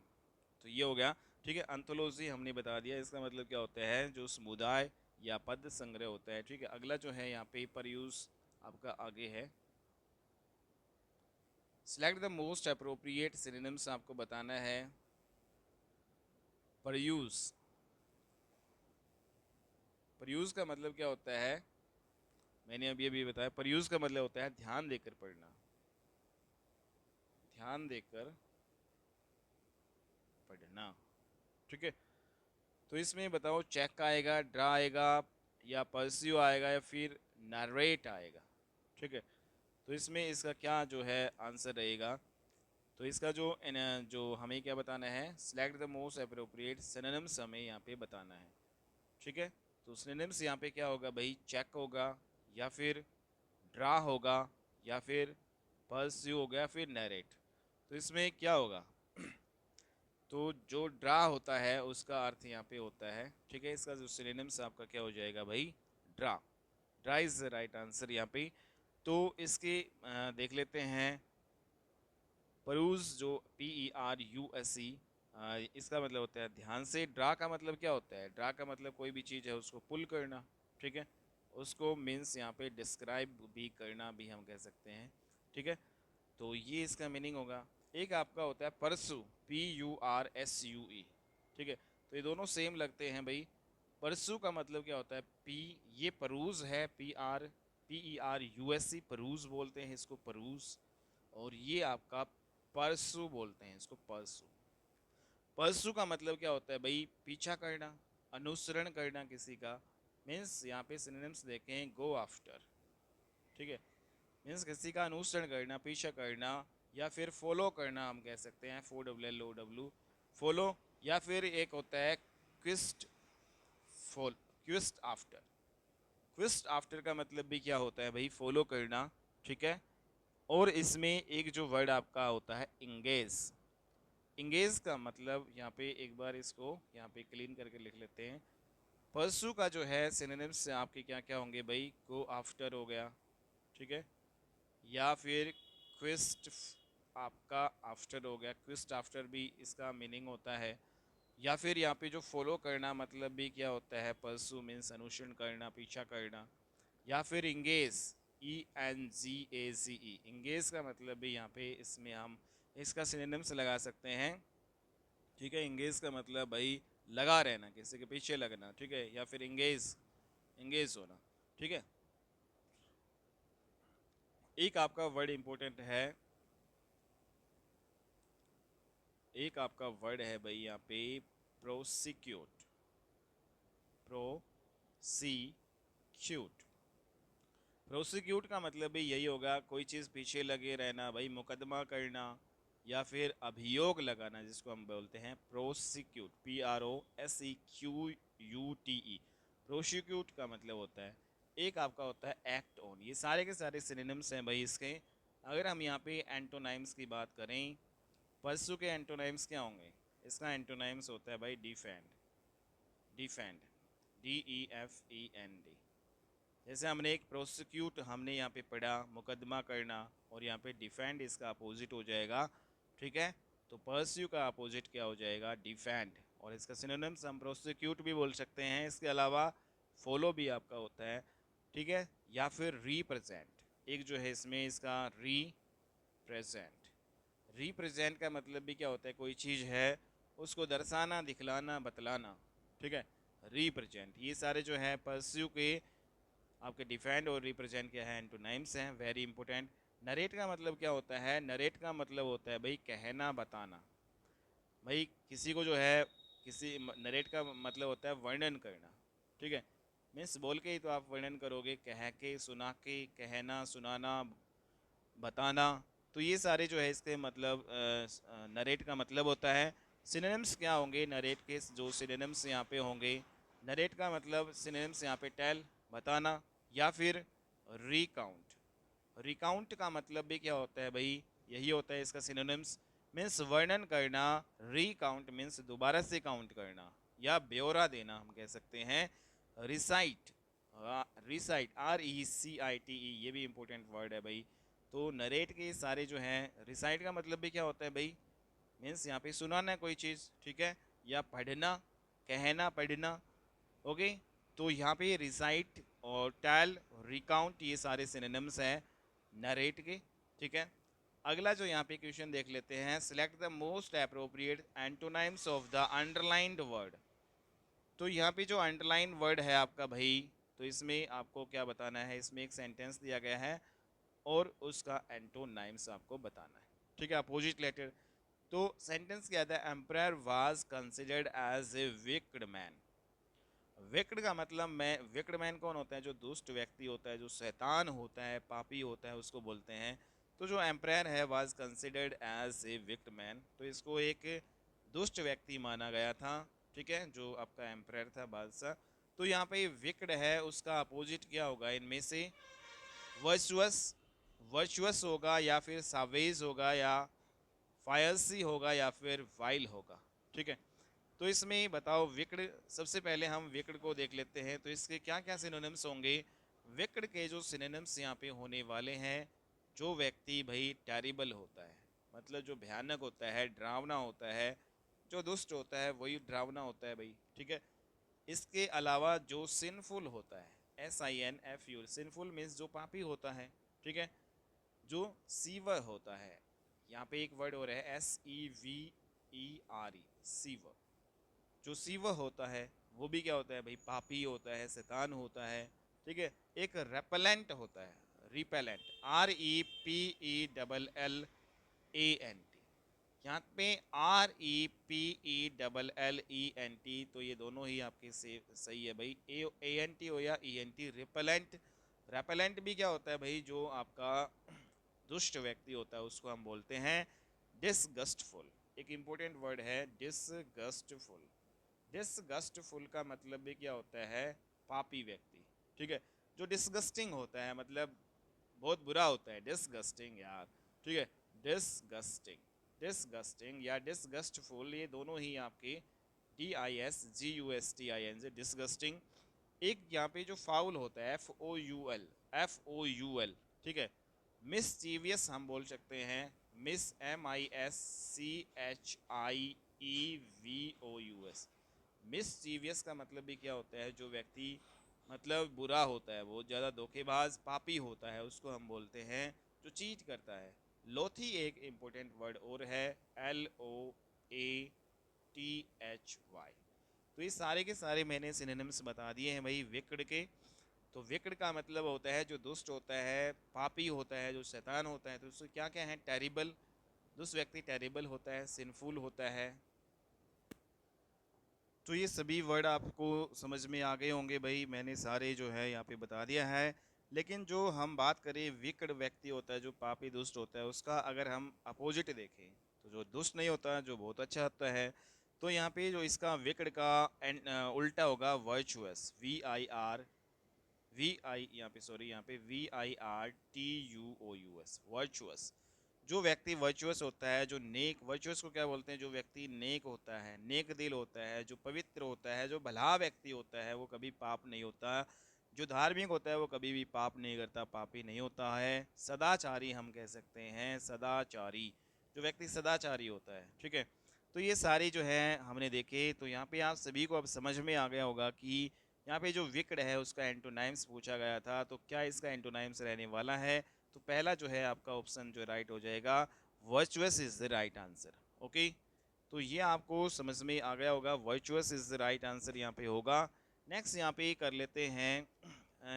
ये हो गया, ठीक है। एंथोलॉजी हमने बता दिया, इसका मतलब क्या होता है? जो समुदाय या पद संग्रह होता है, ठीक है। अगला जो है यहाँ पे पर यूज़ आपका आगे है। Select the most appropriate synonyms आपको बताना है। पर यूज़, पर यूज़ का मतलब क्या होता है? मैंने अभी अभी बताया, पर यूज़ का मतलब होता है ध्यान देकर पढ़ना, ध्यान देकर पढ़ना, ठीक है। तो इसमें बताओ चेक आएगा, ड्रा आएगा, या परस्यू आएगा, या फिर नरेट आएगा, ठीक है। तो इसमें इसका क्या जो है आंसर रहेगा? तो इसका जो हमें क्या बताना है? Select the most appropriate synonyms हमें यहाँ पे बताना है, ठीक है। तो सिनोनिम्स यहाँ पे क्या होगा भाई? चेक होगा, या फिर ड्रा होगा, या फिर परस्यू होगा, या फिर नरेट। तो इसमें क्या होगा? तो जो ड्रा होता है उसका अर्थ यहाँ पे होता है, ठीक है। इसका जो सिनोनिम्स आपका क्या हो जाएगा भाई? Draw. Draw is the right answer यहाँ पे। तो इसके देख लेते हैं। परूज, जो PERUSE, इसका मतलब होता है ध्यान से। ड्रा का मतलब क्या होता है? ड्रा का मतलब कोई भी चीज़ है उसको पुल करना, ठीक है। उसको मीन्स यहाँ पे डिस्क्राइब भी करना भी हम कह सकते हैं, ठीक है। तो ये इसका मीनिंग होगा। एक आपका होता है परसू, PURSUE, ठीक है। तो ये दोनों सेम लगते हैं भाई। परसू का मतलब क्या होता है? पी, ये परूज है, PERUSE, परूज बोलते हैं इसको, परूज। और ये आपका परसू बोलते हैं इसको, परसू। परसू का मतलब क्या होता है भाई? पीछा करना, अनुसरण करना किसी का। मीन्स यहाँ पे सिनोनिम्स देखें, गो आफ्टर, ठीक है। मीन्स किसी का अनुसरण करना, पीछा करना, या फिर फॉलो करना हम कह सकते हैं, FOLLOW, फॉलो। या फिर एक होता है क्विस्ट, फॉल, क्विस्ट आफ्टर। क्विस्ट आफ्टर का मतलब भी क्या होता है भाई? फॉलो करना, ठीक है। और इसमें एक जो वर्ड आपका होता है इंगेज। इंगेज का मतलब यहाँ पे एक बार इसको यहाँ पे क्लीन करके लिख लेते हैं, परसू का जो है सिनोनिम्स से आपके क्या क्या होंगे भाई, गो आफ्टर हो गया, ठीक है, या फिर क्विस्ट आपका आफ्टर हो गया, क्विस्ट आफ्टर भी इसका मीनिंग होता है, या फिर यहाँ पे जो फॉलो करना मतलब भी क्या होता है, परसू मीन्स अनुसरण करना, पीछा करना, या फिर इंगेज, ENGAZE, इंगेज का मतलब भी यहाँ पे इसमें हम इसका सिनोनिम्स लगा सकते हैं, ठीक है। इंगेज का मतलब भाई लगा रहना, किसी के पीछे लगना, ठीक है, या फिर इंगेज, इंगेज होना, ठीक है। एक आपका वर्ड इंपॉर्टेंट है, एक आपका वर्ड है भाई यहाँ पे प्रोसिक्यूट, प्रोसिक्यूट, प्रोसिक्यूट का मतलब भी यही होगा, कोई चीज़ पीछे लगे रहना भाई, मुकदमा करना या फिर अभियोग लगाना, जिसको हम बोलते हैं प्रोसिक्यूट, PROSEQUTE। प्रोसिक्यूट का मतलब होता है, एक आपका होता है एक्ट ऑन। ये सारे के सारे सिनोनिम्स हैं भाई इसके। अगर हम यहाँ पे एंटोनाइम्स की बात करें, परसू के एंटोनाइम्स क्या होंगे, इसका एंटोनाइम्स होता है भाई डिफेंड, डिफेंड, DEFEND। जैसे हमने एक प्रोसिक्यूट हमने यहाँ पे पढ़ा, मुकदमा करना, और यहाँ पे डिफेंड इसका अपोजिट हो जाएगा, ठीक है। तो परस्यू का अपोजिट क्या हो जाएगा, डिफेंड, और इसका सिनोनिम्स हम प्रोसिक्यूट भी बोल सकते हैं, इसके अलावा फॉलो भी आपका होता है, ठीक है, या फिर रिप्रेजेंट, एक जो है इसमें इसका रिप्रेजेंट, रिप्रेजेंट का मतलब भी क्या होता है, कोई चीज़ है उसको दर्शाना, दिखलाना, बतलाना, ठीक है, रिप्रेजेंट। ये सारे जो है परस्यू के आपके डिफेंड और रिप्रेजेंट क्या है, एंटोनाइम्स हैं, वेरी इंपॉर्टेंट। नरेट का मतलब क्या होता है, नरेट का मतलब होता है भाई कहना, बताना, भाई किसी को जो है, किसी नरेट का मतलब होता है वर्णन करना, ठीक है, मीन्स बोल के ही तो आप वर्णन करोगे, कह के, सुना के, कहना, सुनाना, बताना। तो ये सारे जो है इसके मतलब नरेट का मतलब होता है। सिनोनिम्स क्या होंगे नरेट के, जो सिनोनिम्स यहाँ पे होंगे, नरेट का मतलब सिनोनिम्स यहाँ पे टेल, बताना, या फिर रिकाउंट। रिकाउंट का मतलब भी क्या होता है भाई, यही होता है इसका सिनोनिम्स, मीन्स वर्णन करना, रिकाउंट मीन्स दोबारा से काउंट करना या ब्यौरा देना, हम कह सकते हैं। रिसाइट, रिसाइट, RECITE, ये भी इंपॉर्टेंट वर्ड है भाई। तो नरेट के सारे जो हैं, रिसाइट का मतलब भी क्या होता है भाई, मीन्स यहाँ पे सुनाना कोई चीज़, ठीक है, या पढ़ना, कहना, पढ़ना, ओके। तो यहाँ पे रिसाइट और टेल, रिकाउंट, ये सारे सिनोनिम्स हैं नरेट के, ठीक है। अगला जो यहाँ पे क्वेश्चन देख लेते हैं, select the most appropriate antonyms of the underlined word. तो यहाँ पे जो अंडरलाइन वर्ड है आपका भाई, तो इसमें आपको क्या बताना है, इसमें एक सेंटेंस दिया गया है और उसका एंटोनाइम्स आपको बताना है, ठीक है, अपोजिट लेटर। तो सेंटेंस क्या था, emperor was considered as a wicked man. Wicked का मतलब, मैं, विक्ड मैन कौन होता है, जो दुष्ट व्यक्ति होता है, जो शैतान होता है, पापी होता है, उसको बोलते हैं। तो जो एम्परर है was considered as a wicked man, तो इसको एक दुष्ट व्यक्ति माना गया था, ठीक है, जो आपका एम्परर था, बादशाह। तो यहाँ पे विक्ड है, उसका अपोजिट क्या होगा इनमें से, वर्चुअस, वर्चुअस होगा, या फिर सावेज होगा, या फायसी होगा, या फिर वाइल होगा, ठीक है। तो इसमें बताओ विक्ड, सबसे पहले हम विक्ड को देख लेते हैं, तो इसके क्या क्या सिनोनिम्स होंगे। विक्ड के जो सिनोनिम्स यहाँ पे होने वाले हैं, जो व्यक्ति भाई टेरिबल होता है, मतलब जो भयानक होता है, डरावना होता है, जो दुष्ट होता है वही डरावना होता है भाई, ठीक है। इसके अलावा जो सिनफुल होता है, SINFUL, सिनफुल मीन्स जो पापी होता है, ठीक है। जो सीवर होता है, यहाँ पे एक वर्ड हो रहा है SEVERE, सीवर, जो सीवर होता है वो भी क्या होता है भाई, पापी होता है, शैतान होता है, ठीक है। एक रेपेलेंट होता है, रिपेलेंट, REPELLENT, यहाँ पे REPELLENT, तो ये दोनों ही आपके से सही है भाई, ANT हो या ENT, रिपेलेंट। रेपेलेंट भी क्या होता है भाई, जो आपका दुष्ट व्यक्ति होता है उसको हम बोलते हैं डिसगस्टफुल। एक इंपॉर्टेंट वर्ड है डिसगस्टफुल। डिसगस्टफुल का मतलब भी क्या होता है, पापी व्यक्ति, ठीक है, जो डिसगस्टिंग होता है, मतलब बहुत बुरा होता है, डिसगस्टिंग यार, ठीक है, डिसगस्टिंग, डिसगस्टिंग या डिसगस्टफुल, ये दोनों ही आपके DISGUSTING, डिसगस्टिंग। एक यहाँ पे जो फाउल होता है FOUL, FOUL, ठीक है। मिसचीवियस हम बोल सकते हैं, MISCHIEVOUS। मिसचीवियस का मतलब भी क्या होता है, जो व्यक्ति मतलब बुरा होता है, वो ज़्यादा धोखेबाज पापी होता है, उसको हम बोलते हैं जो चीट करता है। लोथी एक इम्पोर्टेंट वर्ड और है, LOATHY। तो ये सारे के सारे मैंने सिनोनिम्स बता दिए हैं भाई विकड के। तो विकड का मतलब होता है जो दुष्ट होता है, पापी होता है, जो शैतान होता है। तो उससे क्या क्या है, टेरिबल, दुष्ट व्यक्ति टेरिबल होता है, सिनफुल होता है। तो ये सभी वर्ड आपको समझ में आ गए होंगे भाई, मैंने सारे जो है यहाँ पे बता दिया है। लेकिन जो हम बात करें विकड व्यक्ति होता है, जो पापी दुष्ट होता है, उसका अगर हम अपोजिट देखें, तो जो दुष्ट नहीं होता, जो बहुत अच्छा होता है, तो यहाँ पे जो इसका विकड का उल्टा होगा वर्चुअस, यहाँ पे VIRTUOUS, वर्चुअस। जो व्यक्ति वर्चुअस होता है, जो नेक, वर्चुअस को क्या बोलते हैं, जो व्यक्ति नेक होता है, नेक दिल होता है, जो पवित्र होता है, जो भला व्यक्ति होता है, वो कभी पाप नहीं होता। जो धार्मिक होता है वो कभी भी पाप नहीं करता, पापी नहीं होता है। सदाचारी हम कह सकते हैं, सदाचारी, जो व्यक्ति सदाचारी होता है, ठीक है। तो ये सारी जो है हमने देखे। तो यहाँ पे आप सभी को अब समझ में आ गया होगा कि यहाँ पे जो विकड है उसका एंटोनाइम्स पूछा गया था, तो क्या इसका एंटोनाइम्स रहने वाला है। तो पहला जो है आपका ऑप्शन जो राइट हो जाएगा, virtuous is the right answer. Okay, तो ये आपको समझ में आ गया होगा, virtuous is the right answer यहाँ पे होगा। नेक्स्ट यहाँ पे कर लेते हैं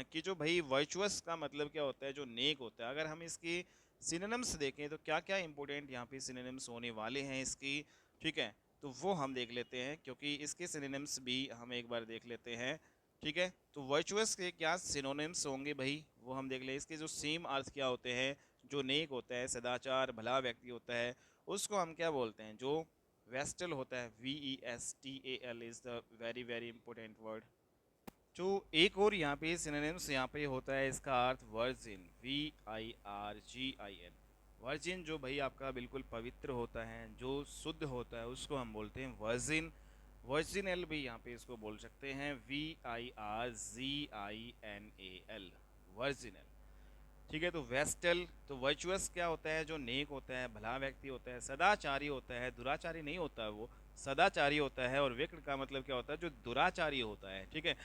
कि जो भाई वर्चुअस का मतलब क्या होता है, जो नेक होता है। अगर हम इसकी सिनोनिम्स देखें तो क्या क्या इंपॉर्टेंट यहाँ पे सिनोनिम्स होने वाले हैं इसकी, ठीक है। तो वो हम देख लेते हैं, क्योंकि इसके सिनोनिम्स भी हम एक बार देख लेते हैं, ठीक है। तो वर्चुअस के क्या सिनोनिम्स होंगे भाई, वो हम देख लें। इसके जो सेम अर्थ क्या होते हैं, जो नेक होता है, सदाचार, भला व्यक्ति होता है, उसको हम क्या बोलते हैं, जो वेस्टल होता है, VESTAL is the very very important word. तो एक और यहाँ पे सिनोनिम्स यहाँ पे होता है, इसका अर्थ वर्जिन, VIRGIN। वर्जिन जो भाई आपका बिल्कुल पवित्र होता है, जो शुद्ध होता है, उसको हम बोलते हैं वर्जिन। वर्जिनल भी यहाँ पे इसको बोल सकते हैं, VIRZINAL, वर्जिनल, ठीक है। तो वेस्टल, तो वर्चुअस क्या होता है, जो नेक होता है, भला व्यक्ति होता है, सदाचारी होता है, दुराचारी नहीं होता है, वो सदाचारी होता है। और विकट का मतलब क्या होता है, जो दुराचारी होता है, ठीक है।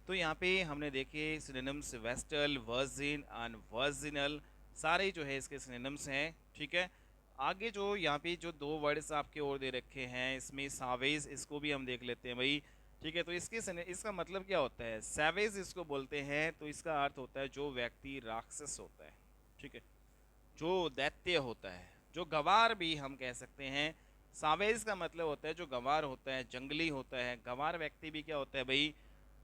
तो यहाँ पे हमने देखे सिनोनिम्स, वेस्टल, वर्जिन एंड वर्जिनल, सारे जो है इसके सिनोनिम्स हैं, ठीक है। आगे जो यहाँ पे जो दो वर्ड्स आपके और दे रखे हैं, इसमें सावेज, इसको भी हम देख लेते हैं भाई, ठीक है। तो इसका मतलब क्या होता है, सैवेज इसको बोलते हैं। तो इसका अर्थ होता है जो व्यक्ति राक्षस होता है, ठीक है, जो दैत्य होता है, जो गवार भी हम कह सकते हैं। सावेज का मतलब होता है जो गवार होता है, जंगली होता है। गवार व्यक्ति भी क्या होता है भाई,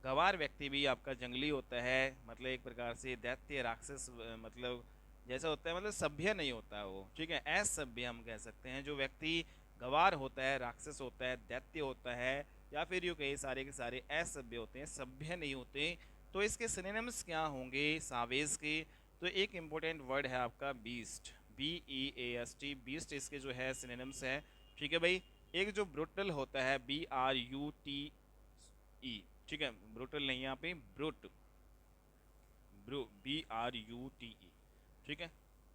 गवार व्यक्ति भी आपका जंगली होता है, मतलब एक प्रकार से दैत्य राक्षस, मतलब जैसा होता है, मतलब सभ्य नहीं होता है वो, ठीक है, असभ्य हम कह सकते हैं। जो व्यक्ति गवार होता है, राक्षस होता है, दैत्य होता है, या फिर यूँ कहीं सारे के सारे असभ्य होते हैं, सभ्य नहीं होते। तो इसके सिनोनिम्स क्या होंगे सावेज के। तो एक इम्पोर्टेंट वर्ड है आपका बीस्ट, BEAST, बीस्ट इसके जो है सिनोनिम्स है, ठीक है भाई। एक जो ब्रुटल होता है, BRUTE, ठीक है, ब्रुटल नहीं, यहाँ पे ब्रूट, BRUTE, ठीक है।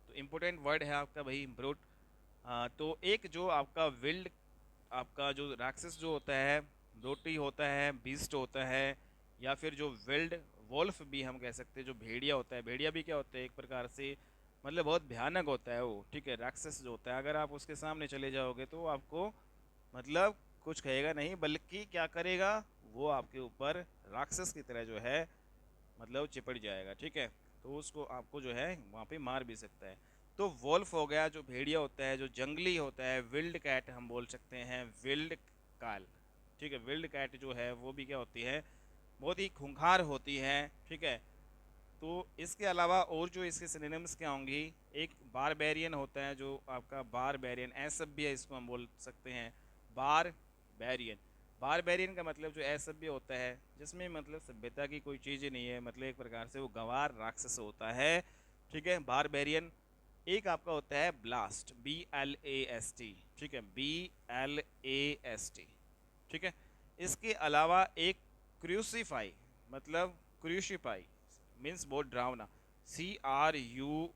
तो इम्पोर्टेंट वर्ड है आपका भाई ब्रूट। तो एक जो आपका विल्ड, आपका जो राक्षस जो होता है, ब्रूटी होता है, बीस्ट होता है, या फिर जो विल्ड वोल्फ भी हम कह सकते हैं, जो भेड़िया होता है। भेड़िया भी क्या होता है, एक प्रकार से मतलब बहुत भयानक होता है वो, ठीक है। राक्षस जो होता है, अगर आप उसके सामने चले जाओगे तो आपको मतलब कुछ कहेगा नहीं, बल्कि क्या करेगा, वो आपके ऊपर राक्षस की तरह जो है मतलब चिपट जाएगा, ठीक है। तो उसको आपको जो है वहाँ पे मार भी सकता है। तो वोल्फ हो गया, जो भेड़िया होता है, जो जंगली होता है। विल्ड कैट हम बोल सकते हैं, विल्ड काल, ठीक है। विल्ड कैट जो है वो भी क्या होती है, बहुत ही खूंखार होती है, ठीक है। तो इसके अलावा और जो इसके सिनोनिम्स क्या होंगी, एक बारबेरियन होता है, जो आपका बारबेरियन, असभ्य इसको हम बोल सकते हैं, बारबेरियन। बारबेरियन का मतलब जो असभ्य होता है, जिसमें मतलब सभ्यता की कोई चीज़ ही नहीं है, मतलब एक प्रकार से वो गंवार राक्षस होता है, ठीक है, बारबेरियन। एक आपका होता है ब्लास्ट, BLAST, ठीक है, BLAST, ठीक है। इसके अलावा एक क्रूसीफाई, मतलब क्रूसीफाई मीन्स बहुत डरावना, CRUCIFY,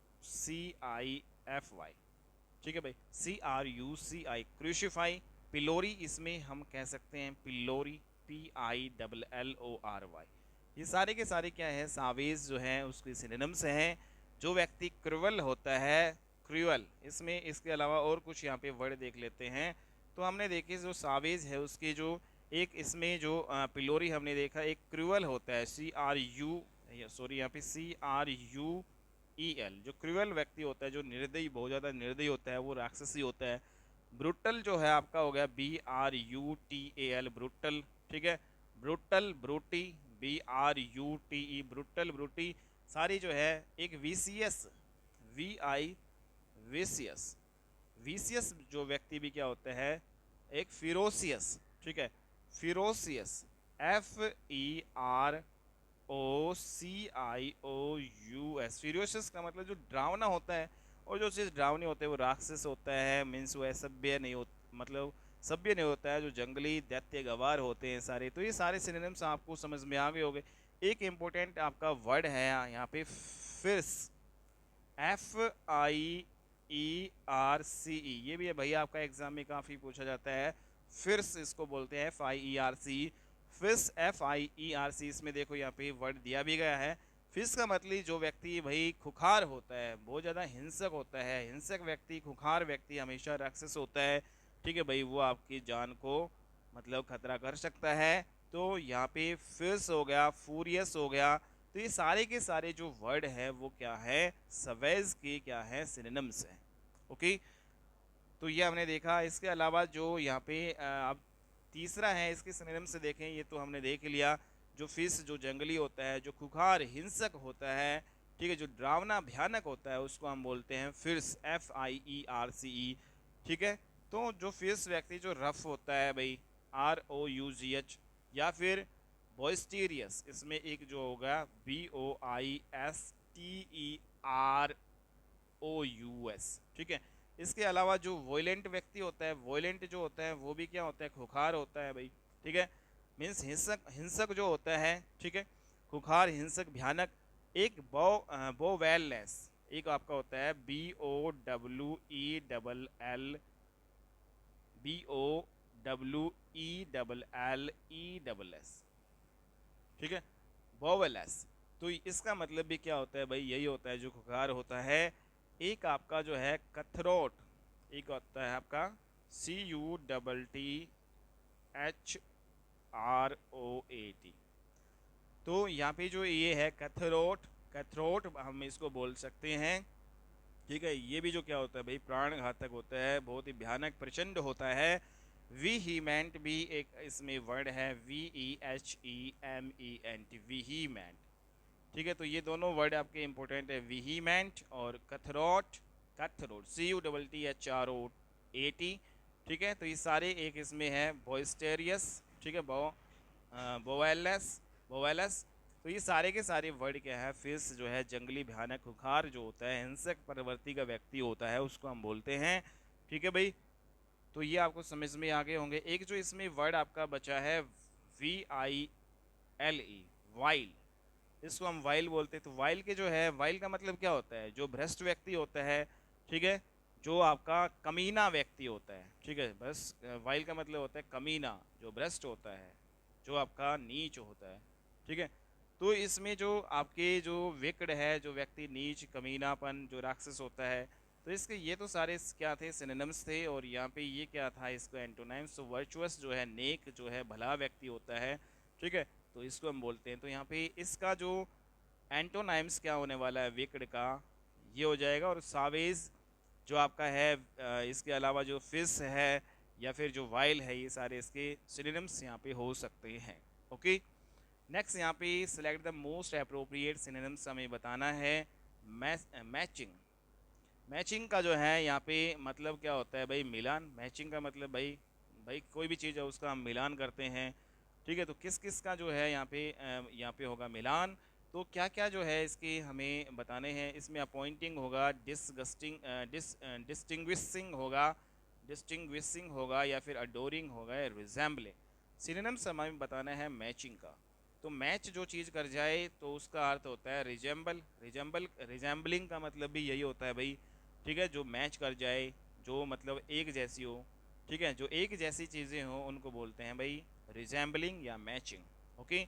ठीक है भाई, CRUCI क्रूसीफाई। पिलोरी इसमें हम कह सकते हैं पिलोरी, PILLORY। ये सारे के सारे क्या है, सावेज जो है उसके सिनोनिम्स हैं। जो व्यक्ति क्रूअल होता है, क्रूअल, इसमें इसके अलावा और कुछ यहाँ पे वर्ड देख लेते हैं। तो हमने देखे जो सावेज है उसके जो एक इसमें जो पिलोरी हमने देखा, एक क्रूअल होता है, यहाँ पे CRUEL, जो क्रूअल व्यक्ति होता है, जो निर्दयी, बहुत ज़्यादा निर्दयी होता है, वो राक्षसी होता है। ब्रूटल जो है आपका हो गया BRUTAL, ब्रूटल, ठीक है। ब्रूटल, ब्रूटी, BRUTE, ब्रूटल, ब्रूटी, सारी जो है। एक VCS, VI, विसियस, विसियस जो व्यक्ति भी क्या होता है, एक फिरोसियस, ठीक है, फिरोसियस, FEROCIOUS, फिरोसियस का मतलब जो डरावना होता है, और जो चीज़ डरावनी होता है वो राक्षस होता है, मीन्स वो सभ्य नहीं होता, मतलब सभ्य नहीं होता है, जो जंगली दैत्य गवार होते हैं सारे। तो ये सारे सिनोनिम्स आपको समझ में आ गए होंगे। एक इम्पोर्टेंट आपका वर्ड है यहाँ पे फिर्स, FIERCE, ये भी है भैया, आपका एग्जाम में काफ़ी पूछा जाता है। फिर्स इसको बोलते हैं, FIERC, फिस, FIERC। इसमें देखो यहाँ पे वर्ड दिया भी गया है। फिस का मतलब जो व्यक्ति भाई खुखार होता है, बहुत ज़्यादा हिंसक होता है, हिंसक व्यक्ति, खुखार व्यक्ति हमेशा राक्षस होता है, ठीक है भाई, वो आपकी जान को मतलब खतरा कर सकता है। तो यहाँ पे फिस हो गया, फूरियस हो गया। तो ये सारे के सारे जो वर्ड है वो क्या है, सवेज के क्या है, सिनोनिम्स हैं। ओके, तो ये हमने देखा। इसके अलावा जो यहाँ पे अब तीसरा है, इसके सिनोनिम्स से देखें, ये तो हमने देख लिया। जो फिश जो जंगली होता है, जो खुखार हिंसक होता है, ठीक है, जो डरावना भयानक होता है, उसको हम बोलते हैं फिर्स, FIERCE, ठीक है। तो जो फिश व्यक्ति जो रफ होता है भाई, ROUGH, या फिर बॉइस्टीरियस, इसमें एक जो होगा BOISTEROUS, ठीक है। इसके अलावा जो वॉयलेंट व्यक्ति होता है, वॉयलेंट जो होता है वो भी क्या होता है, खुखार होता है भाई, ठीक है, मीन्स हिंसक, हिंसक जो होता है, ठीक है, खुखार, हिंसक, भयानक। एक बोवेलनेस, एक आपका होता है BOWELLES, ठीक है, बोवेलनेस। तो इसका मतलब भी क्या होता है भाई, यही होता है जो खुखार होता है। एक आपका जो है कथरोट, एक होता है आपका CUTTHROAT। तो यहाँ पे जो ये है कथरोट, कथरोट हम इसको बोल सकते हैं, ठीक है। ये भी जो क्या होता है भाई, प्राण घातक होता है, बहुत ही भयानक, प्रचंड होता है। वीहीमेंट भी एक इसमें वर्ड है, VEHEMENT, वीहीमेंट, ठीक है। तो ये दोनों वर्ड आपके इंपॉर्टेंट है, वीहीमेंट और कथरोट, कथरोट, CUTTHROAT, ठीक है। तो ये सारे एक इसमें है, बॉइस्टेरियस, ठीक है, बोवेलस, बोवेलस। तो ये सारे के सारे वर्ड क्या है, फिश जो है जंगली भयानक खुखार जो होता है, हिंसक प्रवृत्ति का व्यक्ति होता है, उसको हम बोलते हैं, ठीक है भाई। तो ये आपको समझ में आ गए होंगे। एक जो इसमें वर्ड आपका बचा है VILE, वाइल, इसको हम वाइल बोलते हैं। तो वाइल के जो है, वाइल का मतलब क्या होता है, जो भ्रष्ट व्यक्ति होता है, ठीक है, जो आपका कमीना व्यक्ति होता है, ठीक है, बस वाइल का मतलब होता है कमीना, जो भ्रष्ट होता है, जो आपका नीच होता है, ठीक है। तो इसमें जो आपके जो विकट है, जो व्यक्ति नीच, कमीनापन, जो राक्षस होता है, तो इसके ये तो सारे क्या थे, सिनोनिम्स थे। और यहाँ पे ये क्या था, इसको एंटोनाइम्स। तो वर्चुअस जो है, नेक जो है, भला व्यक्ति होता है, ठीक है, तो इसको हम बोलते हैं। तो यहाँ पे इसका जो एंटोनाइम्स क्या होने वाला है, विकट का, ये हो जाएगा। और सावेज जो आपका है, इसके अलावा जो फिश है या फिर जो वाइल है, ये सारे इसके सिनोनिम्स यहाँ पे हो सकते हैं। ओके, नेक्स्ट यहाँ पे select the most appropriate synonyms हमें बताना है। मैचिंग, मैचिंग का जो है यहाँ पे मतलब क्या होता है भाई, मिलान। मैचिंग का मतलब भाई, भाई कोई भी चीज़ है उसका हम मिलान करते हैं, ठीक है। तो किस किस का जो है यहाँ पे होगा मिलान। तो क्या क्या जो है इसके हमें बताने हैं। इसमें अपॉइंटिंग होगा, डिस्टिंग्विशिंग होगा, डिस्टिंग्विशिंग होगा, या फिर अडोरिंग होगा, या रिजेंबलिंग। सिनोनिम्स हमें बताना है मैचिंग का। तो मैच जो चीज़ कर जाए तो उसका अर्थ होता है रिजेंबल। रिजेंबलिंग का मतलब भी यही होता है भाई, ठीक है, जो मैच कर जाए, जो मतलब एक जैसी हो, ठीक है, जो एक जैसी चीज़ें हो उनको बोलते हैं भाई रिजेंबलिंग या मैचिंग। ओके,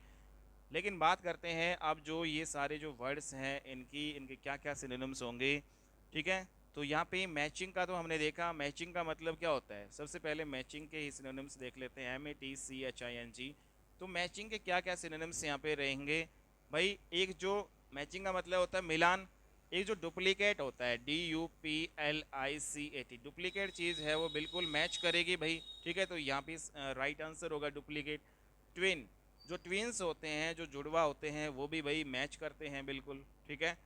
लेकिन बात करते हैं अब जो ये सारे जो वर्ड्स हैं इनकी इनके क्या क्या सिनोनिम्स होंगे, ठीक है। तो यहाँ पे मैचिंग का तो हमने देखा, मैचिंग का मतलब क्या होता है, सबसे पहले मैचिंग के ही सिनोनिम्स देख लेते हैं, MATCHING। तो मैचिंग के क्या क्या सिनोनिम्स यहाँ पे रहेंगे भाई। एक जो मैचिंग का मतलब होता है मिलान, एक जो डुप्लीकेट होता है DUPLICAT, डुप्लीकेट चीज़ है वो बिल्कुल मैच करेगी भाई, ठीक है, तो यहाँ पे राइट आंसर होगा डुप्लीकेट। ट्विन, जो ट्विन्स होते हैं, जो जुड़वा होते हैं, वो भी भाई मैच करते हैं बिल्कुल, ठीक है।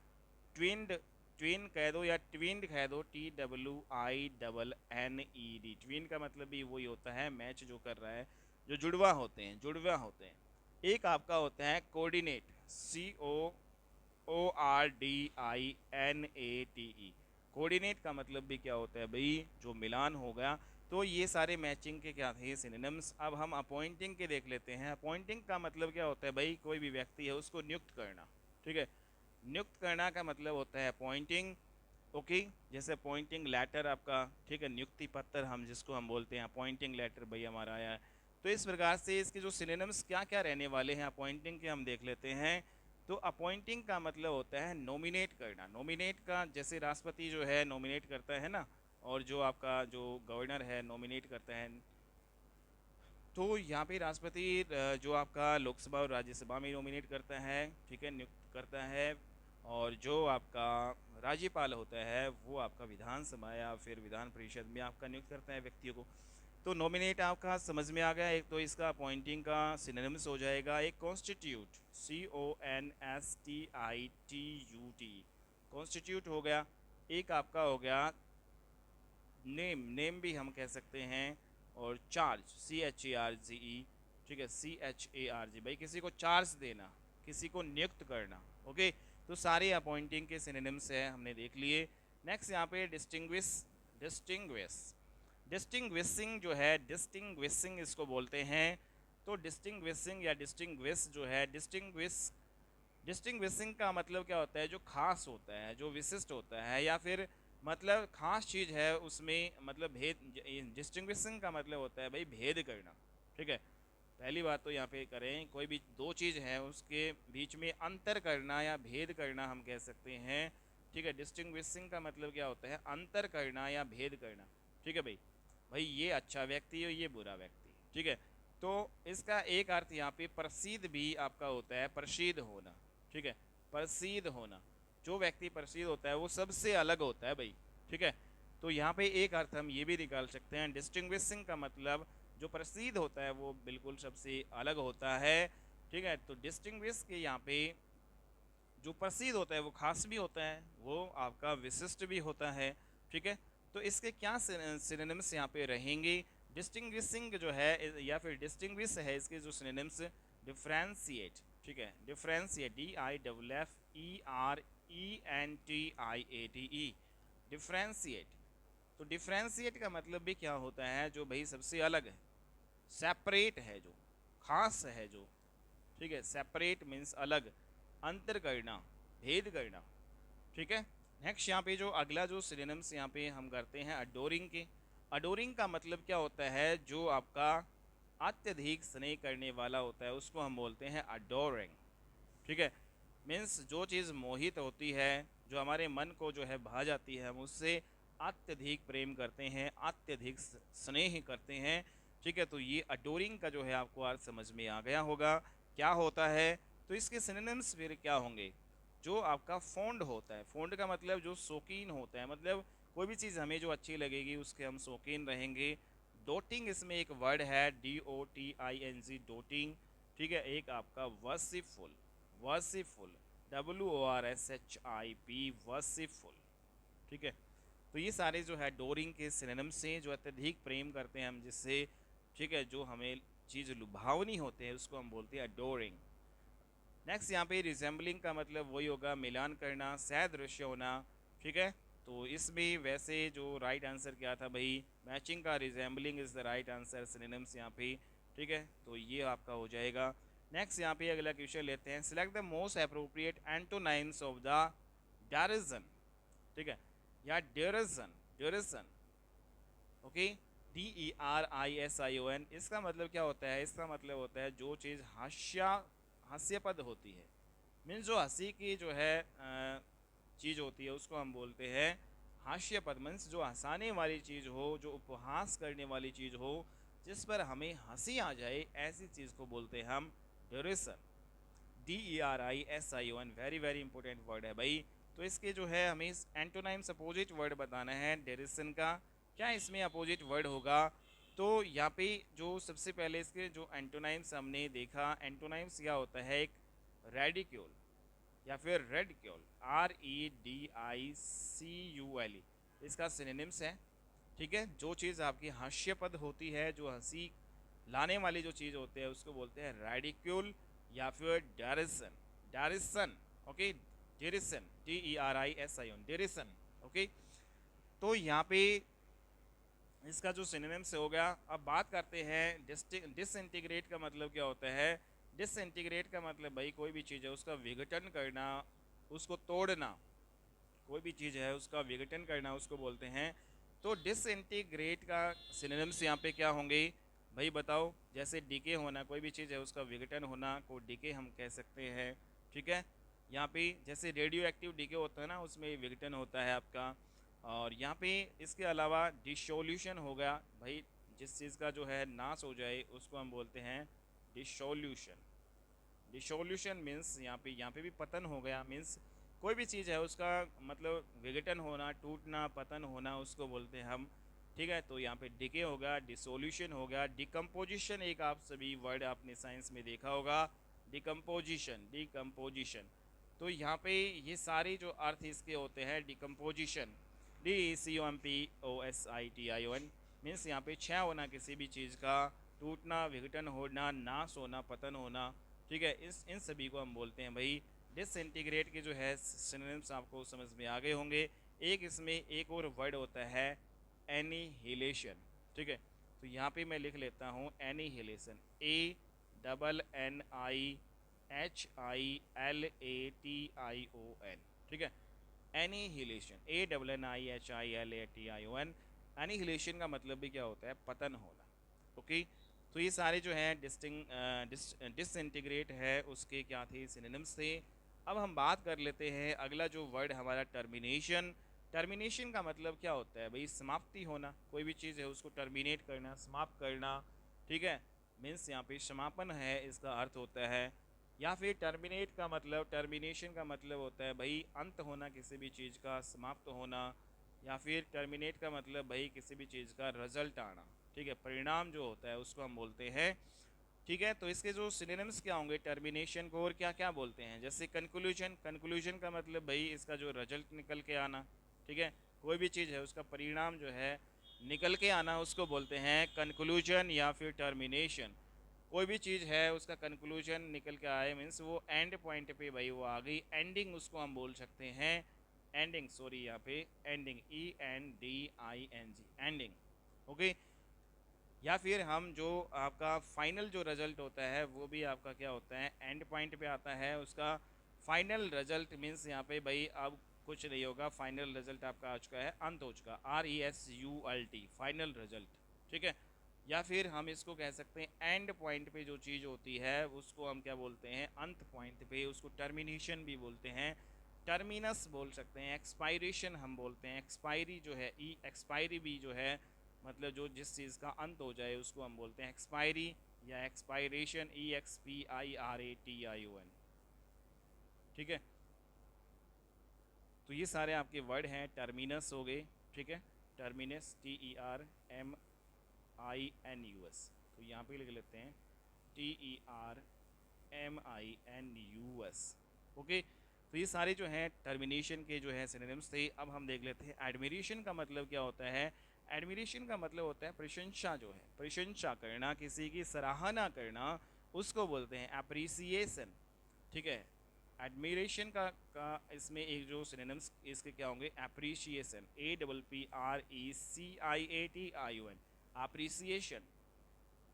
ट्विन्ड, ट्विन कह दो या ट्विन्ड कह दो, TWINNED, ट्विन का मतलब भी वही होता है, मैच जो कर रहा है, जो जुड़वा होते हैं, जुड़वा होते हैं। एक आपका होता है कोऑर्डिनेट, COORDINATE, कोऑर्डिनेट का मतलब भी क्या होता है भाई, जो मिलान हो गया। तो ये सारे मैचिंग के क्या थे सिनोनिम्स। अब हम अपॉइंटिंग के देख लेते हैं। अपॉइंटिंग का मतलब क्या होता है भाई, कोई भी व्यक्ति है उसको नियुक्त करना, ठीक है, नियुक्त करना का मतलब होता है अपॉइंटिंग। ओके, जैसे अपॉइंटिंग लेटर आपका, ठीक है, नियुक्ति पत्र हम जिसको हम बोलते हैं अपॉइंटिंग लेटर भाई हमारा आया है। तो इस प्रकार से इसके जो सिनोनिम्स क्या क्या रहने वाले हैं अपॉइंटिंग के हम देख लेते हैं। तो अपॉइंटिंग का मतलब होता है नॉमिनेट करना। नॉमिनेट का जैसे राष्ट्रपति जो है नॉमिनेट करता है ना, और जो आपका जो गवर्नर है नॉमिनेट करता है। तो यहाँ पे राष्ट्रपति जो आपका लोकसभा और राज्यसभा में नॉमिनेट करता है, ठीक है, नियुक्त करता है। और जो आपका राज्यपाल होता है वो आपका विधानसभा या फिर विधान परिषद में आपका नियुक्त करता है व्यक्तियों को। तो नॉमिनेट आपका समझ में आ गया। एक तो इसका अपॉइंटिंग का सिनोनिम्स हो जाएगा एक कॉन्स्टिट्यूट, CONSTITUT, कॉन्स्टिट्यूट हो गया। एक आपका हो गया नेम, नेम भी हम कह सकते हैं। और चार्ज, CHARGE, ठीक है, CHARG, भाई किसी को चार्ज देना, किसी को नियुक्त करना। ओके, तो सारे अपॉइंटिंग के सिनोनिम्स है हमने देख लिए। नेक्स्ट यहाँ पे डिस्टिंग्विश, डिस्टिंग्विश, डिस्टिंग्विशिंग जो है, डिस्टिंग्विशिंग इसको बोलते हैं। तो डिस्टिंग्विशिंग या डिस्टिंग्विश जो है, डिस्टिंग्विश, डिस्टिंग्विशिंग का मतलब क्या होता है, जो खास होता है, जो विशिष्ट होता है, या फिर मतलब खास चीज़ है उसमें, मतलब भेद। डिस्टिंग्विशिंग का मतलब होता है भाई भेद करना, ठीक है। पहली बात तो यहाँ पे करें, कोई भी दो चीज़ है उसके बीच में अंतर करना या भेद करना हम कह सकते हैं, ठीक है। डिस्टिंग्विशिंग का मतलब क्या होता है, अंतर करना या भेद करना, ठीक है भाई। भाई ये अच्छा व्यक्ति है, ये बुरा व्यक्ति है, ठीक है। तो इसका एक अर्थ यहाँ पे प्रसिद्ध भी आपका होता है, प्रसिद्ध होना, ठीक है, प्रसिद्ध होना। जो व्यक्ति प्रसिद्ध होता है वो सबसे अलग होता है भाई, ठीक है। तो यहाँ पे एक अर्थ हम ये भी निकाल सकते हैं, डिस्टिंग्विशिंग का मतलब जो प्रसिद्ध होता है वो बिल्कुल सबसे अलग होता है, ठीक है। तो डिस्टिंग्विश के यहाँ पे जो प्रसिद्ध होता है वो खास भी होता है, वो आपका विशिष्ट भी होता है, ठीक है। तो इसके क्या सिनोनिम्स यहाँ पे रहेंगे। डिस्टिंग्विशिंग जो है या फिर डिस्टिंग्विश है, इसके जो सिनोनिम्स, डिफ्रेंशिएट, ठीक है, डिफ्रेंशिएट, DIFFERENTIATE, डिफ्रेंशिएट। तो डिफ्रेंशिएट का मतलब भी क्या होता है, जो भाई सबसे अलग है, सेपरेट है, जो खास है, जो, ठीक है, सेपरेट मीन्स अलग, अंतर करना, भेद करना, ठीक है। नेक्स्ट यहाँ पे जो अगला जो सिनोनिम्स यहाँ पे हम करते हैं अडोरिंग के। अडोरिंग का मतलब क्या होता है, जो आपका अत्यधिक स्नेह करने वाला होता है उसको हम बोलते हैं अडोरिंग, ठीक है। मीन्स जो चीज़ मोहित होती है, जो हमारे मन को जो है भा जाती है, हम उससे अत्यधिक प्रेम करते हैं, अत्यधिक स्नेह करते हैं, ठीक है। तो ये अडोरिंग का जो है आपको अर्थ समझ में आ गया होगा क्या होता है। तो इसके सिनोनिम्स फिर क्या होंगे, जो आपका फोंड होता है, फोंड का मतलब जो शौकीन होता है, मतलब कोई भी चीज़ हमें जो अच्छी लगेगी उसके हम शौकीन रहेंगे। डोटिंग इसमें एक वर्ड है, DOTING, डोटिंग, ठीक है। एक आपका वर्शिपफुल, वर्शिपफुल, WORSHIP, वर्शिपफुल, ठीक है। तो ये सारे जो है डोरिंग के सिनोनिम्स से, जो अत्यधिक प्रेम करते हैं हम जिससे, ठीक है, जो हमें चीज़ लुभावनी होते हैं उसको हम बोलते हैं अडोरिंग। नेक्स्ट यहाँ पे रिजेंबलिंग का मतलब वही होगा मिलान करना, सदृश्य होना, ठीक है। तो इसमें वैसे जो राइट आंसर क्या था भाई, मैचिंग का resembling is the right answer. Synonyms यहाँ पे ठीक है, तो ये आपका हो जाएगा। नेक्स्ट यहाँ पे अगला क्वेश्चन लेते हैं, select the most appropriate antonyms of the derision. ठीक है, या डेरिजन, डेरिजन, ओके, DERISION, इसका मतलब क्या होता है? इसका मतलब होता है जो चीज़ हास्यास्पद होती है, मीन्स जो हंसी की जो है चीज़ होती है उसको हम बोलते हैं हास्यपद। मीन्स जो हंसाने वाली चीज़ हो, जो उपहास करने वाली चीज़ हो, जिस पर हमें हंसी आ जाए, ऐसी चीज़ को बोलते हैं हम डेरिसन। DERISION, very very important word है भाई। तो इसके जो है हमें एंटोनाइम्स अपोजिट वर्ड बताना है डेरिसन का। क्या इसमें अपोजिट वर्ड होगा? तो यहाँ पे जो सबसे पहले इसके जो एंटोनाइम्स हमने देखा, एंटोनाइम्स क्या होता है? एक रेडिक्यूल या फिर रेडिक्यूल, REDICULE, इसका सिनोनिम्स है। ठीक है, जो चीज़ आपकी हास्यपद होती है, जो हंसी लाने वाली जो चीज़ होती है, उसको बोलते हैं रेडिक्यूल या फिर डेरिसन। डेरिसन, ओके, डेरिसन, DERISION, डेरिसन, ओके। तो यहाँ पे इसका जो सिनोनिम्स हो गया। अब बात करते हैं डिसइंटीग्रेट का मतलब क्या होता है? डिसइंटीग्रेट का मतलब भाई कोई भी चीज़ है उसका विघटन करना, उसको तोड़ना, कोई भी चीज़ है उसका विघटन करना, उसको बोलते हैं। तो डिसइंटीग्रेट का सिनोनिम्स यहाँ पे क्या होंगे भाई बताओ? जैसे डीके होना, कोई भी चीज़ है उसका विघटन होना को डीके हम कह सकते हैं। ठीक है, यहाँ पे जैसे रेडियो एक्टिव डीके होता है ना, उसमें विघटन होता है आपका। और यहाँ पे इसके अलावा डिसोल्यूशन हो गया भाई, जिस चीज़ का जो है नाश हो जाए उसको हम बोलते हैं डिसोल्यूशन। डिसोल्यूशन मीन्स यहाँ पे भी पतन हो गया, मीन्स कोई भी चीज़ है उसका मतलब विघटन होना, टूटना, पतन होना, उसको बोलते हैं हम। ठीक है, तो यहाँ पे डिके हो गया, डिसोल्यूशन हो गया, डिकम्पोजिशन, एक आप सभी वर्ड आपने साइंस में देखा होगा, डिकम्पोजिशन, डिकम्पोजिशन। तो यहाँ पे ये सारे जो अर्थ इसके होते हैं, डिकम्पोजिशन, DECOMPOSITION, मीन्स यहाँ पे क्षय होना किसी भी चीज़ का, टूटना, विघटन होना, नाश होना, पतन होना। ठीक है, इस इन सभी को हम बोलते हैं भाई डिसइंटीग्रेट के जो है सिनोनिम्स आपको समझ में आ गए होंगे। एक इसमें एक और वर्ड होता है एनिहिलेशन। ठीक है, तो यहाँ पे मैं लिख लेता हूँ एनिहिलेशन, ANNIHILATION। ठीक है, एनिहिलेशन, ANNIHILATION। एनिहिलेशन का मतलब भी क्या होता है? पतन होना। ओके, तो ये सारे जो हैं डिसइंटीग्रेट है उसके क्या थे? सिनोनिम्स थे। अब हम बात कर लेते हैं अगला जो वर्ड हमारा टर्मिनेशन। टर्मिनेशन का मतलब क्या होता है भाई? समाप्ति होना, कोई भी चीज़ है उसको टर्मिनेट करना, समाप्त करना। ठीक है, मीन्स यहाँ पे समापन है इसका अर्थ होता है। या फिर टर्मिनेट का मतलब, टर्मिनेशन का मतलब होता है भाई अंत होना किसी भी चीज़ का, समाप्त होना। या फिर टर्मिनेट का मतलब भाई किसी भी चीज़ का रिजल्ट आना। ठीक है, परिणाम जो होता है उसको हम बोलते हैं। ठीक है, तो इसके जो सिनोनिम्स क्या होंगे टर्मिनेशन को, और क्या क्या बोलते हैं? जैसे कंक्लूजन, कंक्लूजन का मतलब भाई इसका जो रिजल्ट निकल के आना। ठीक है, कोई भी चीज़ है उसका परिणाम जो है निकल के आना, उसको बोलते हैं कंक्लूजन या फिर टर्मिनेशन। कोई भी चीज़ है उसका कंक्लूजन निकल के आए, मीन्स वो एंड पॉइंट पे भाई वो आ गई, एंडिंग उसको हम बोल सकते हैं। एंडिंग, सॉरी, यहाँ पे एंडिंग, ENDING, एंडिंग। ओके, या फिर हम जो आपका फाइनल जो रिजल्ट होता है वो भी आपका क्या होता है? एंड पॉइंट पे आता है उसका फाइनल रिजल्ट। मीन्स यहाँ पे भाई अब कुछ नहीं होगा, फाइनल रिजल्ट आपका आ चुका है, अंत हो चुका, RESULT, फाइनल रिजल्ट। ठीक है, या फिर हम इसको कह सकते हैं एंड पॉइंट पे जो चीज़ होती है उसको हम क्या बोलते हैं? अंत पॉइंट पे, उसको टर्मिनेशन भी बोलते हैं, टर्मिनस बोल सकते हैं, एक्सपायरेशन हम बोलते हैं। एक्सपायरी जो है, एक्सपायरी भी जो है मतलब जो जिस चीज़ का अंत हो जाए उसको हम बोलते हैं एक्सपायरी या एक्सपायरेशन, EXPIRATION। ठीक है, तो ये सारे आपके वर्ड हैं, टर्मिनस हो गए। ठीक है, टर्मिनस, TERMINUS, तो यहाँ पे लिख लेते हैं TERMINUS। ओके, तो ये सारे जो हैं टर्मिनेशन के जो है सिनोनिम्स थे। अब हम देख लेते हैं एडमिरेशन का मतलब क्या होता है। एडमिरेशन का मतलब होता है प्रशंसा, जो है प्रशंसा करना, किसी की सराहना करना, उसको बोलते हैं अप्रिसिएशन। ठीक है, एडमिरेशन का इसमें एक जो सिनोनिम्स इसके क्या होंगे? Appreciation, APPRECIATION, appreciation.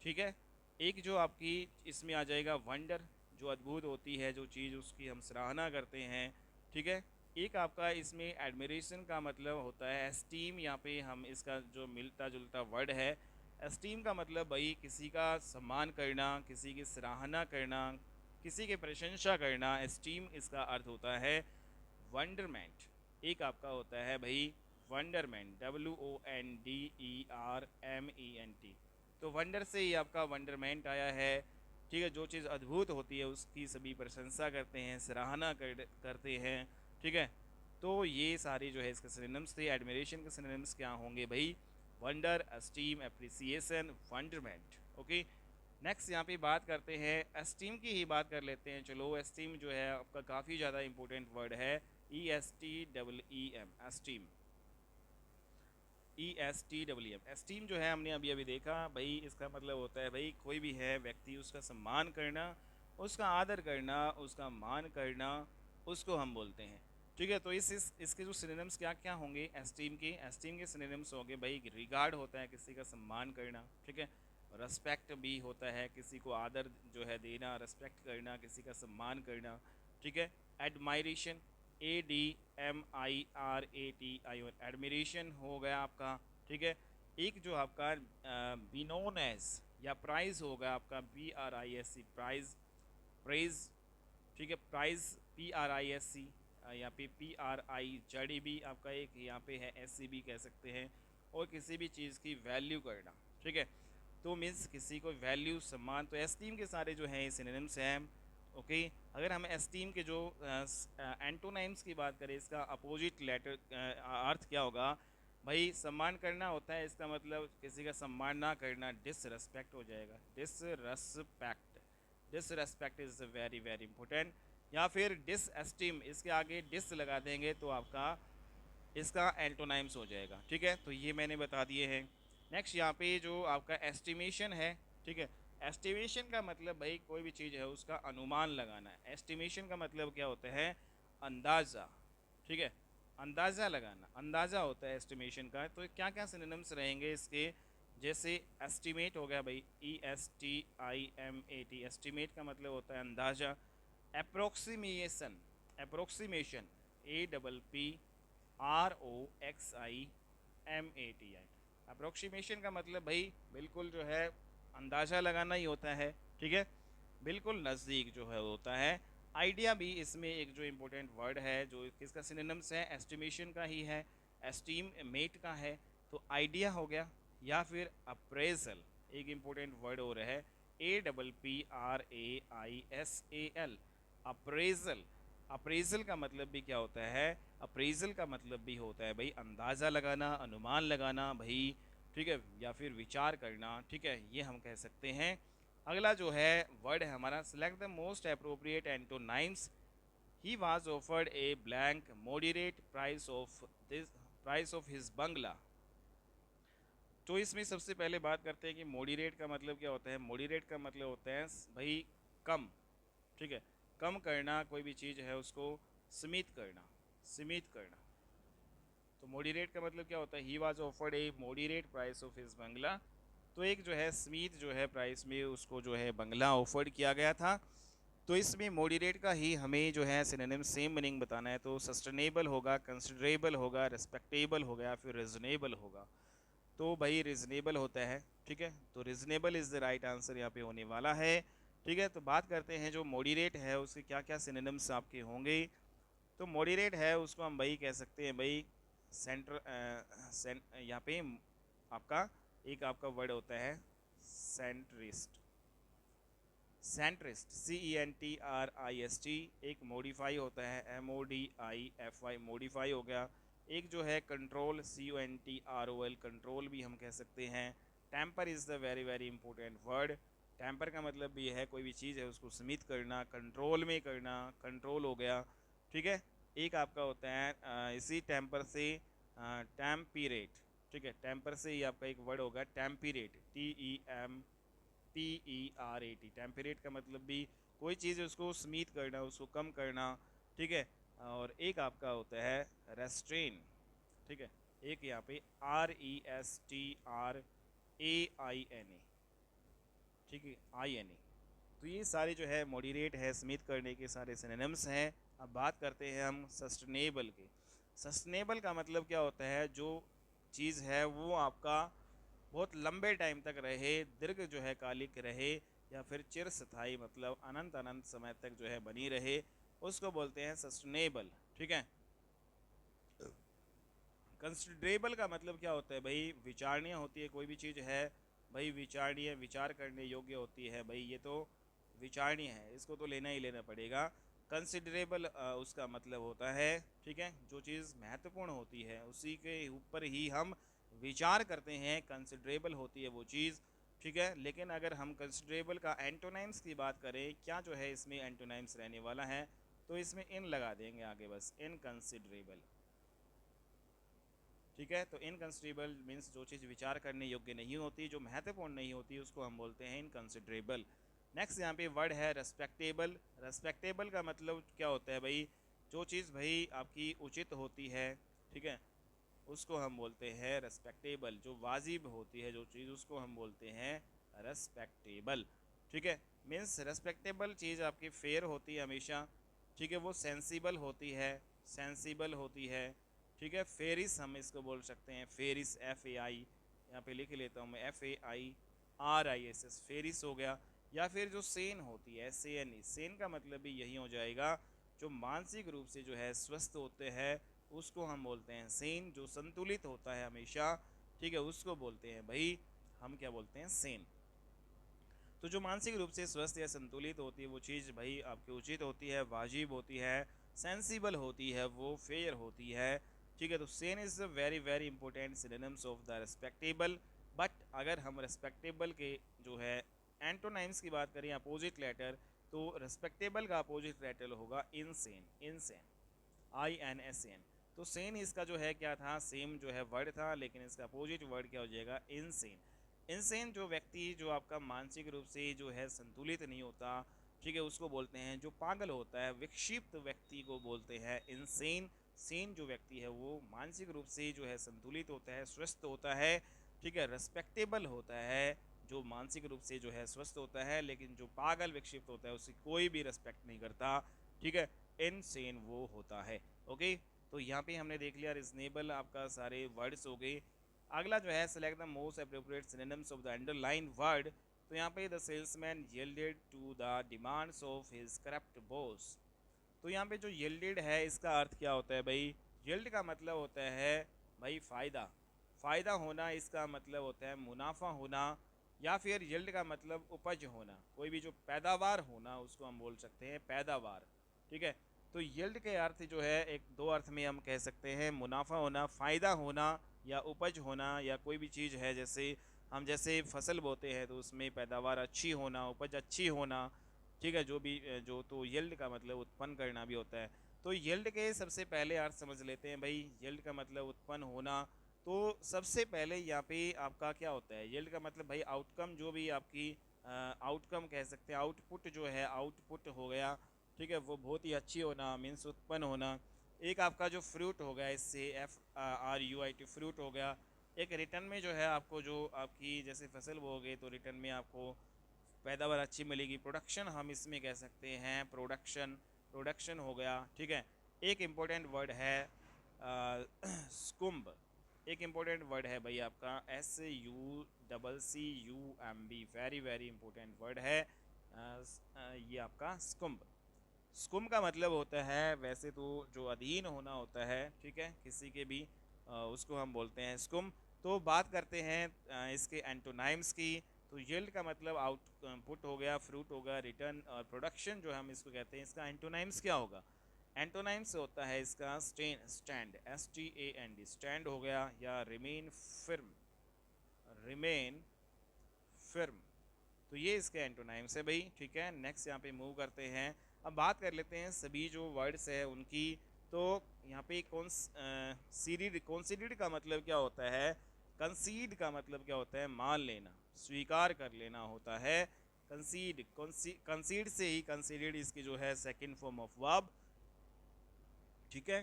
ठीक है, एक जो आपकी इसमें आ जाएगा वंडर, जो अद्भुत होती है, जो चीज़ उसकी हम सराहना करते हैं, ठीक है। एक आपका इसमें एडमिरेशन का मतलब होता है एस्टीम, यहाँ पे हम इसका जो मिलता जुलता वर्ड है, एस्टीम का मतलब भाई किसी का सम्मान करना, किसी की सराहना करना, किसी की प्रशंसा करना, एस्टीम इसका अर्थ होता है। वंडरमेंट एक आपका होता है भाई, वंडरमेंट, WONDERMENT। तो वंडर से ही आपका वंडरमेंट आया है, ठीक है। जो चीज़ अद्भुत होती है उसकी सभी प्रशंसा करते हैं, सराहना करते हैं, ठीक है। तो ये सारे जो है इसके सिनोनिम्स थे। एडमिरेशन के सिनोनिम्स क्या होंगे भाई? Wonder, esteem, appreciation, wonderment. Okay, next यहाँ पे बात करते हैं एस्टीम की ही बात कर लेते हैं। चलो, एस्टीम जो है आपका काफ़ी ज़्यादा इंपॉर्टेंट वर्ड है, ESTEEM, एस्टीम, ESTEEM। एस्टीम जो है हमने अभी अभी देखा भाई, इसका मतलब होता है भाई कोई भी है व्यक्ति, उसका सम्मान करना, उसका आदर करना, उसका मान करना, उसको हम बोलते हैं, ठीक है। तो इसके जो सिनोनिम्स क्या क्या होंगे एस्टीम के सिनोनिम्स होंगे भाई, रिगार्ड होता है किसी का सम्मान करना, ठीक है। रेस्पेक्ट भी होता है, किसी को आदर जो है देना, रेस्पेक्ट करना, किसी का सम्मान करना, ठीक है। एडमायरेशन, ADMIRATION, एडमिरेशन हो गया आपका, ठीक है। एक जो आपका बी नोन एज या प्राइज होगा आपका, PRISC, प्राइज, प्रेज, ठीक है। प्राइज, PRISC, यहाँ पे PRIZEB आपका एक यहाँ पे है, SCB कह सकते हैं। और किसी भी चीज़ की वैल्यू करना, ठीक है। तो मीन्स किसी को वैल्यू, सम्मान। तो एस्टीम के सारे जो हैं सिनोनिम्स हैं। ओके, अगर हम एस्टीम के जो एंटोनाइम्स की बात करें, इसका अपोजिट लेटर अर्थ क्या होगा भाई? सम्मान करना होता है, इसका मतलब किसी का सम्मान ना करना, डिसरेस्पेक्ट हो जाएगा, disrespect. Disrespect is very very important. या फिर डिसएस्टीम, इसके आगे डिस लगा देंगे तो आपका इसका एंटोनाइम्स हो जाएगा, ठीक है। तो ये मैंने बता दिए हैं। नेक्स्ट यहाँ पे जो आपका एस्टिमेशन है, ठीक है। एस्टिमेशन का मतलब भाई कोई भी चीज़ है उसका अनुमान लगाना है। एस्टिमेशन का मतलब क्या होता है? अंदाज़ा, ठीक है। अंदाज़ा लगाना, अंदाज़ा होता है एस्टिमेशन का। तो क्या क्या सिनोनिम्स रहेंगे इसके? जैसे एस्टिमेट हो गया भाई, ESTIMAT, एस्टिमेट का मतलब होता है अंदाज़ा। अप्रोक्सीमेशन, अप्रोक्सीमेशन, APPROXIMATI, अप्रोक्सीमेशन का मतलब भाई बिल्कुल जो है अंदाज़ा लगाना ही होता है, ठीक है। बिल्कुल नज़दीक जो है होता है। आइडिया भी इसमें एक जो इम्पोर्टेंट वर्ड है, जो किसका सिनोनिम्स है? एस्टिमेशन का ही है, एस्टीम मेट का है। तो आइडिया हो गया, या फिर अप्रेजल, एक इम्पोर्टेंट वर्ड हो रहा है, APPRAISAL, अप्रेजल। अप्रेजल का मतलब भी क्या होता है? अप्रेजल का मतलब भी होता है भाई अंदाज़ा लगाना, अनुमान लगाना भाई, ठीक है, या फिर विचार करना, ठीक है, ये हम कह सकते हैं। अगला जो है वर्ड है हमारा, select the most appropriate antonyms. He was offered a blank moderate price of his bungalow. तो इसमें सबसे पहले बात करते हैं कि मॉडरेट का मतलब क्या होता है। मॉडरेट का मतलब होता है भाई कम, ठीक है। कम करना, कोई भी चीज़ है उसको सीमित करना, सीमित करना। तो मॉडरेट का मतलब क्या होता है? He was offered a moderate price of his bungalow. तो एक जो है सीमित जो है प्राइस में उसको जो है बंगला ऑफर्ड किया गया था। तो इसमें मॉडरेट का ही हमें जो है सिनोनिम सेम मीनिंग बताना है। तो सस्टेनेबल होगा, कंसिडरेबल होगा, रिस्पेक्टेबल होगा, या फिर रिजनेबल होगा। तो भाई रिजनेबल होता है, ठीक है। तो reasonable is the right answer यहाँ पे होने वाला है, ठीक है। तो बात करते हैं जो मॉडरेट है उसके क्या क्या सिनोनिम्स आपके होंगे। तो मॉडरेट है उसको हम भाई कह सकते हैं भाई सेंटर, यहाँ पे आपका एक आपका वर्ड होता है सेंट्रिस्ट। सेंट्रिस्ट, CENTRIST, एक मॉडिफाई होता है MODIFY, मॉडिफाई हो गया। एक जो है कंट्रोल, CONTROL, कंट्रोल भी हम कह सकते हैं। Temper is the very very important word. Temper का मतलब भी है कोई भी चीज़ है उसको सीमित करना, कंट्रोल में करना, कंट्रोल हो गया, ठीक है। एक आपका होता है इसी टेम्पर से टेम्पीरेट, ठीक है। टेम्पर से ही आपका एक वर्ड होगा टेम्पीरेट, TEMPERAT, टेम्परेट का मतलब भी कोई चीज़ है उसको स्मीथ करना, उसको कम करना, ठीक है। और एक आपका होता है रेस्ट्रेन, ठीक है। एक यहाँ पे RESTRAIN, ठीक है, INE। तो ये सारे जो है मॉडरेट है, स्मिथ करने के सारे सिनोनिम्स हैं। अब बात करते हैं हम सस्टेनेबल के। सस्टेनेबल का मतलब क्या होता है, जो चीज़ है वो आपका बहुत लंबे टाइम तक रहे, दीर्घ जो है कालिक रहे, या फिर चिरस्थायी मतलब अनंत अनंत समय तक जो है बनी रहे, उसको बोलते हैं सस्टेनेबल। ठीक है। कंसिडरेबल का मतलब क्या होता है भाई, विचारणीय होती है कोई भी चीज़ है भाई, विचारणीय, विचार करने योग्य होती है भाई, ये तो विचारणीय है, इसको तो लेना ही लेना पड़ेगा। कंसिडरेबल उसका मतलब होता है, ठीक है, जो चीज़ महत्वपूर्ण होती है उसी के ऊपर ही हम विचार करते हैं, कंसिडरेबल होती है वो चीज़। ठीक है। लेकिन अगर हम कंसिडरेबल का एंटोनाइम्स की बात करें, क्या जो है इसमें एंटोनाइम्स रहने वाला है, तो इसमें इन लगा देंगे आगे, बस इनकंसिडरेबल। ठीक है। तो इनकंसिडरेबल मीन्स जो चीज़ विचार करने योग्य नहीं होती, जो महत्वपूर्ण नहीं होती, उसको हम बोलते हैं इनकंसिडरेबल। नेक्स्ट यहाँ पे वर्ड है रेस्पेक्टेबल। रेस्पेक्टेबल का मतलब क्या होता है भाई, जो चीज़ भाई आपकी उचित होती है, ठीक है, उसको हम बोलते हैं रेस्पेक्टेबल। जो वाजिब होती है जो चीज़, उसको हम बोलते हैं रेस्पेक्टेबल। ठीक है। मीन्स रेस्पेक्टेबल चीज़ आपकी फेयर होती है हमेशा, ठीक है, वो सेंसिबल होती है, सेंसिबल होती है। ठीक है। फेरिस हम इसको बोल सकते हैं, फेरिस, FAI, यहाँ पे लिख लेता हूँ मैं, FAIRIS, फेरिस हो गया। या फिर जो सेन होती है, SANE, सेन का मतलब भी यही हो जाएगा, जो मानसिक रूप से जो है स्वस्थ होते हैं, उसको हम बोलते हैं सेन। जो संतुलित होता है हमेशा, ठीक है, उसको बोलते हैं भाई, हम क्या बोलते हैं, सेन। तो जो मानसिक रूप से स्वस्थ या संतुलित होती है वो चीज़ भाई आपकी उचित होती है, वाजिब होती है, सेंसिबल होती है, वो फेयर होती है। ठीक है। तो Sen is a very very important synonyms of the respectable. But अगर हम रेस्पेक्टेबल के जो है एंटोनाइम्स की बात करें, अपोजिट लेटर, तो रेस्पेक्टेबल का अपोजिट लेटर होगा इनसेन, इनसेन, INSN। तो सेन इसका जो है क्या था, सेम जो है वर्ड था, लेकिन इसका अपोजिट वर्ड क्या हो जाएगा, इनसेन। इनसेन जो व्यक्ति जो आपका मानसिक रूप से जो है संतुलित नहीं होता, ठीक है, उसको बोलते हैं जो पागल होता है, विक्षिप्त व्यक्ति को बोलते हैं इनसेन। सेन जो व्यक्ति है वो मानसिक रूप से जो है संतुलित होता है, स्वस्थ होता है, ठीक है, रेस्पेक्टेबल होता है, जो मानसिक रूप से जो है स्वस्थ होता है, लेकिन जो पागल विक्षिप्त होता है उसकी कोई भी रेस्पेक्ट नहीं करता, ठीक है, इनसेन वो होता है। ओके। तो यहाँ पे हमने देख लिया रीजनेबल आपका सारे वर्ड्स हो गए। अगला जो है select the most appropriate synonyms of the underline word. तो यहाँ पे the salesman yielded to the demands of his corrupt boss. तो यहाँ पे जो यील्डेड है इसका अर्थ क्या होता है भाई, यील्ड का मतलब होता है भाई फ़ायदा, फ़ायदा होना, इसका मतलब होता है मुनाफा होना, या फिर यील्ड का मतलब उपज होना, कोई भी जो पैदावार होना उसको हम बोल सकते हैं पैदावार। ठीक है। तो यील्ड के अर्थ जो है एक दो अर्थ में हम कह सकते हैं, मुनाफा होना, फ़ायदा होना, या उपज होना, या कोई भी चीज़ है जैसे हम जैसे फसल बोते हैं तो उसमें पैदावार अच्छी होना, उपज अच्छी होना, ठीक है, जो भी जो, तो यील्ड का मतलब उत्पन्न करना भी होता है। तो यील्ड के सबसे पहले अर्थ समझ लेते हैं भाई, यील्ड का मतलब उत्पन्न होना। तो सबसे पहले यहाँ पे आपका क्या होता है, यील्ड का मतलब भाई आउटकम, जो भी आपकी आउटकम कह सकते हैं, आउटपुट जो है, आउटपुट हो गया, ठीक है, वो बहुत ही अच्छी होना, मीन्स उत्पन्न होना। एक आपका जो फ्रूट हो गया, इससे FRUIT, फ्रूट हो गया। एक रिटर्न में जो है आपको जो आपकी जैसे फसल बोओगे तो रिटर्न में आपको पैदावार अच्छी मिलेगी, प्रोडक्शन हम इसमें कह सकते हैं, प्रोडक्शन, प्रोडक्शन हो गया। ठीक है। एक इम्पोर्टेंट वर्ड है स्कुम्ब। एक इम्पोर्टेंट वर्ड है भाई आपका SUCCUMB, very very important word है। ये आपका स्कुम्ब। स्कुम्ब का मतलब होता है वैसे तो जो अधीन होना होता है, ठीक है, किसी के भी, उसको हम बोलते हैं स्कुम्ब। तो बात करते हैं इसके एंटोनाइम्स की। तो यील्ड का मतलब आउटपुट हो गया, फ्रूट हो गया, रिटर्न, और प्रोडक्शन जो हम इसको कहते हैं, इसका एंटोनाइम्स क्या होगा, एंटोनाइम्स होता है इसका स्टैंड, STAND, स्टैंड हो गया, या रिमेन फिर्म, रिमेन फिर्म। तो ये इसके एंटोनाइम्स है भाई। ठीक है। नेक्स्ट यहाँ पे मूव करते हैं। अब बात कर लेते हैं सभी जो वर्ड्स है उनकी। तो यहाँ पे कॉन्सीडीड, कॉन्सीडीड का मतलब क्या होता है, कंसीड का मतलब क्या होता है, मान लेना, स्वीकार कर लेना होता है। कंसीड, कंसीड से ही कंसीडीड इसकी जो है सेकंड फॉर्म ऑफ वर्ब। ठीक है।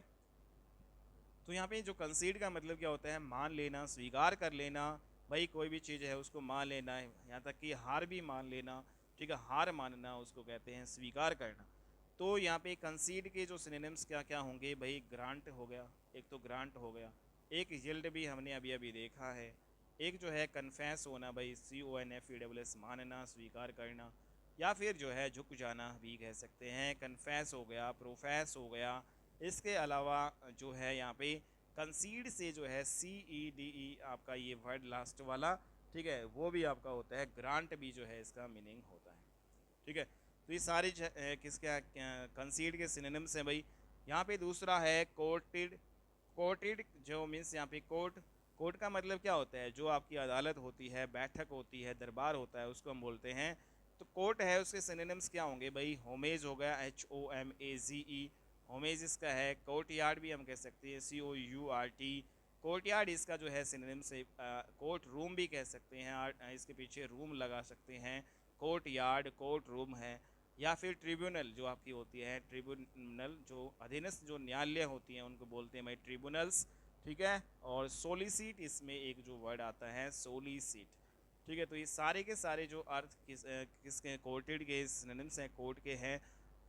तो यहाँ पे जो कंसीड का मतलब क्या होता है, मान लेना, स्वीकार कर लेना, भाई कोई भी चीज़ है उसको मान लेना है, यहाँ तक कि हार भी मान लेना, ठीक है, हार मानना उसको कहते हैं स्वीकार करना। तो यहाँ पे कंसीड के जो सिनोनिम्स क्या क्या होंगे भाई, ग्रांट हो गया, एक तो ग्रांट हो गया, एक यील्ड भी हमने अभी अभी देखा है, एक जो है कन्फेस होना भाई, CONFESS मानना स्वीकार करना, या फिर जो है झुक जाना भी कह सकते हैं, कन्फेस हो गया, प्रोफेस हो गया। इसके अलावा जो है यहाँ पे कंसीड से जो है CEDE आपका ये वर्ड लास्ट वाला, ठीक है, वो भी आपका होता है, ग्रांट भी जो है इसका मीनिंग होता है, ठीक है। तो ये सारे किसका कंसीड के सिनोनिम्स हैं भाई। यहाँ पे दूसरा है कोर्टेड। कोर्टेड जो मीन्स यहाँ पे कोर्ट, कोर्ट का मतलब क्या होता है, जो आपकी अदालत होती है, बैठक होती है, दरबार होता है, उसको हम बोलते हैं। तो कोर्ट है, उसके सिनोनिम्स क्या होंगे भाई, होमेज हो गया, HOMAZE, होमेज इसका है। कोर्ट यार्ड भी हम कह सकते हैं, COURT, कोर्ट यार्ड इसका जो है सिनोनिम से, कोर्ट रूम भी कह सकते हैं, इसके पीछे रूम लगा सकते हैं, कोर्ट यार्ड कोर्ट रूम है। या फिर ट्रिब्यूनल जो आपकी होती है, ट्रिब्यूनल जो अधीनस्थ जो न्यायालय होती हैं उनको बोलते हैं भाई ट्रिब्यूनल्स, ठीक है। और सोलिसिट इसमें एक जो वर्ड आता है सोलिसिट, ठीक है। तो ये सारे के सारे जो अर्थ किसके कोर्टेड के सिनोनिम्स हैं, कोर्ट के हैं।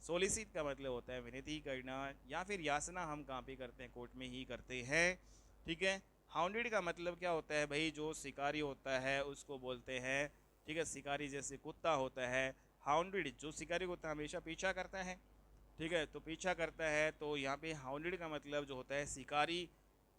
सोलिसिट का मतलब होता है विनती करना, या फिर याचना हम कहाँ पे करते हैं, कोर्ट में ही करते हैं, ठीक है। हाउंडेड का मतलब क्या होता है भाई, जो शिकारी होता है उसको बोलते हैं, ठीक है, शिकारी जैसे कुत्ता होता है, हाउंडेड जो शिकारी होता है हमेशा पीछा करता है, ठीक है, तो पीछा करता है, तो यहाँ पे हाउंडेड का मतलब जो होता है शिकारी।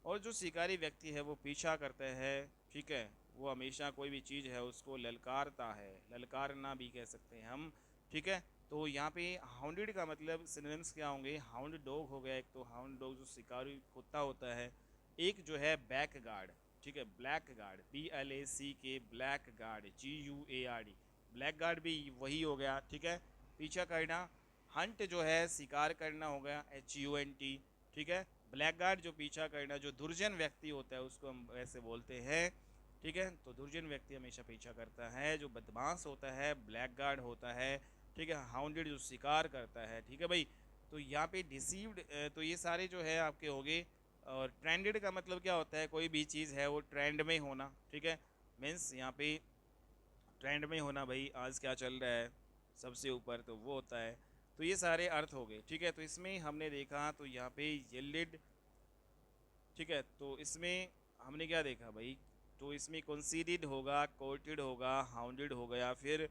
और जो शिकारी व्यक्ति है वो पीछा करता है, ठीक है, वो हमेशा कोई भी चीज़ है उसको ललकारता है, ललकारना भी कह सकते हैं हम, ठीक है। तो यहाँ पे हाउंडेड का मतलब सिनोनिम्स क्या होंगे, हाउंड डॉग हो गया, एक तो हाउंड डॉग जो शिकारी कुत्ता होता है, एक जो है बैक गार्ड, ठीक है, black guard, BLACK, black guard, GUARD, black guard भी वही हो गया, ठीक है, पीछा करना। हंट जो है शिकार करना हो गया, HUNT, ठीक है। ब्लैक गार्ड जो पीछा करना, जो दुर्जन व्यक्ति होता है उसको हम वैसे बोलते हैं, ठीक है। तो दुर्जन व्यक्ति हमेशा पीछा करता है, जो बदमाश होता है ब्लैक गार्ड होता है, ठीक है। हाउंडेड जो शिकार करता है, ठीक है भाई। तो यहाँ पे डिसीव्ड, तो ये सारे जो है आपके हो गए। और ट्रेंडेड का मतलब क्या होता है, कोई भी चीज़ है वो ट्रेंड में होना, ठीक है, मीन्स यहाँ पे ट्रेंड में होना भाई, आज क्या चल रहा है सबसे ऊपर, तो वो होता है। तो ये सारे अर्थ हो गए, ठीक है। तो इसमें हमने देखा, तो यहाँ पे येल्डेड, ठीक है, तो इसमें हमने क्या देखा भाई, तो इसमें कंसीडीड होगा, कोर्टेड होगा, हाउंडेड होगा, या फिर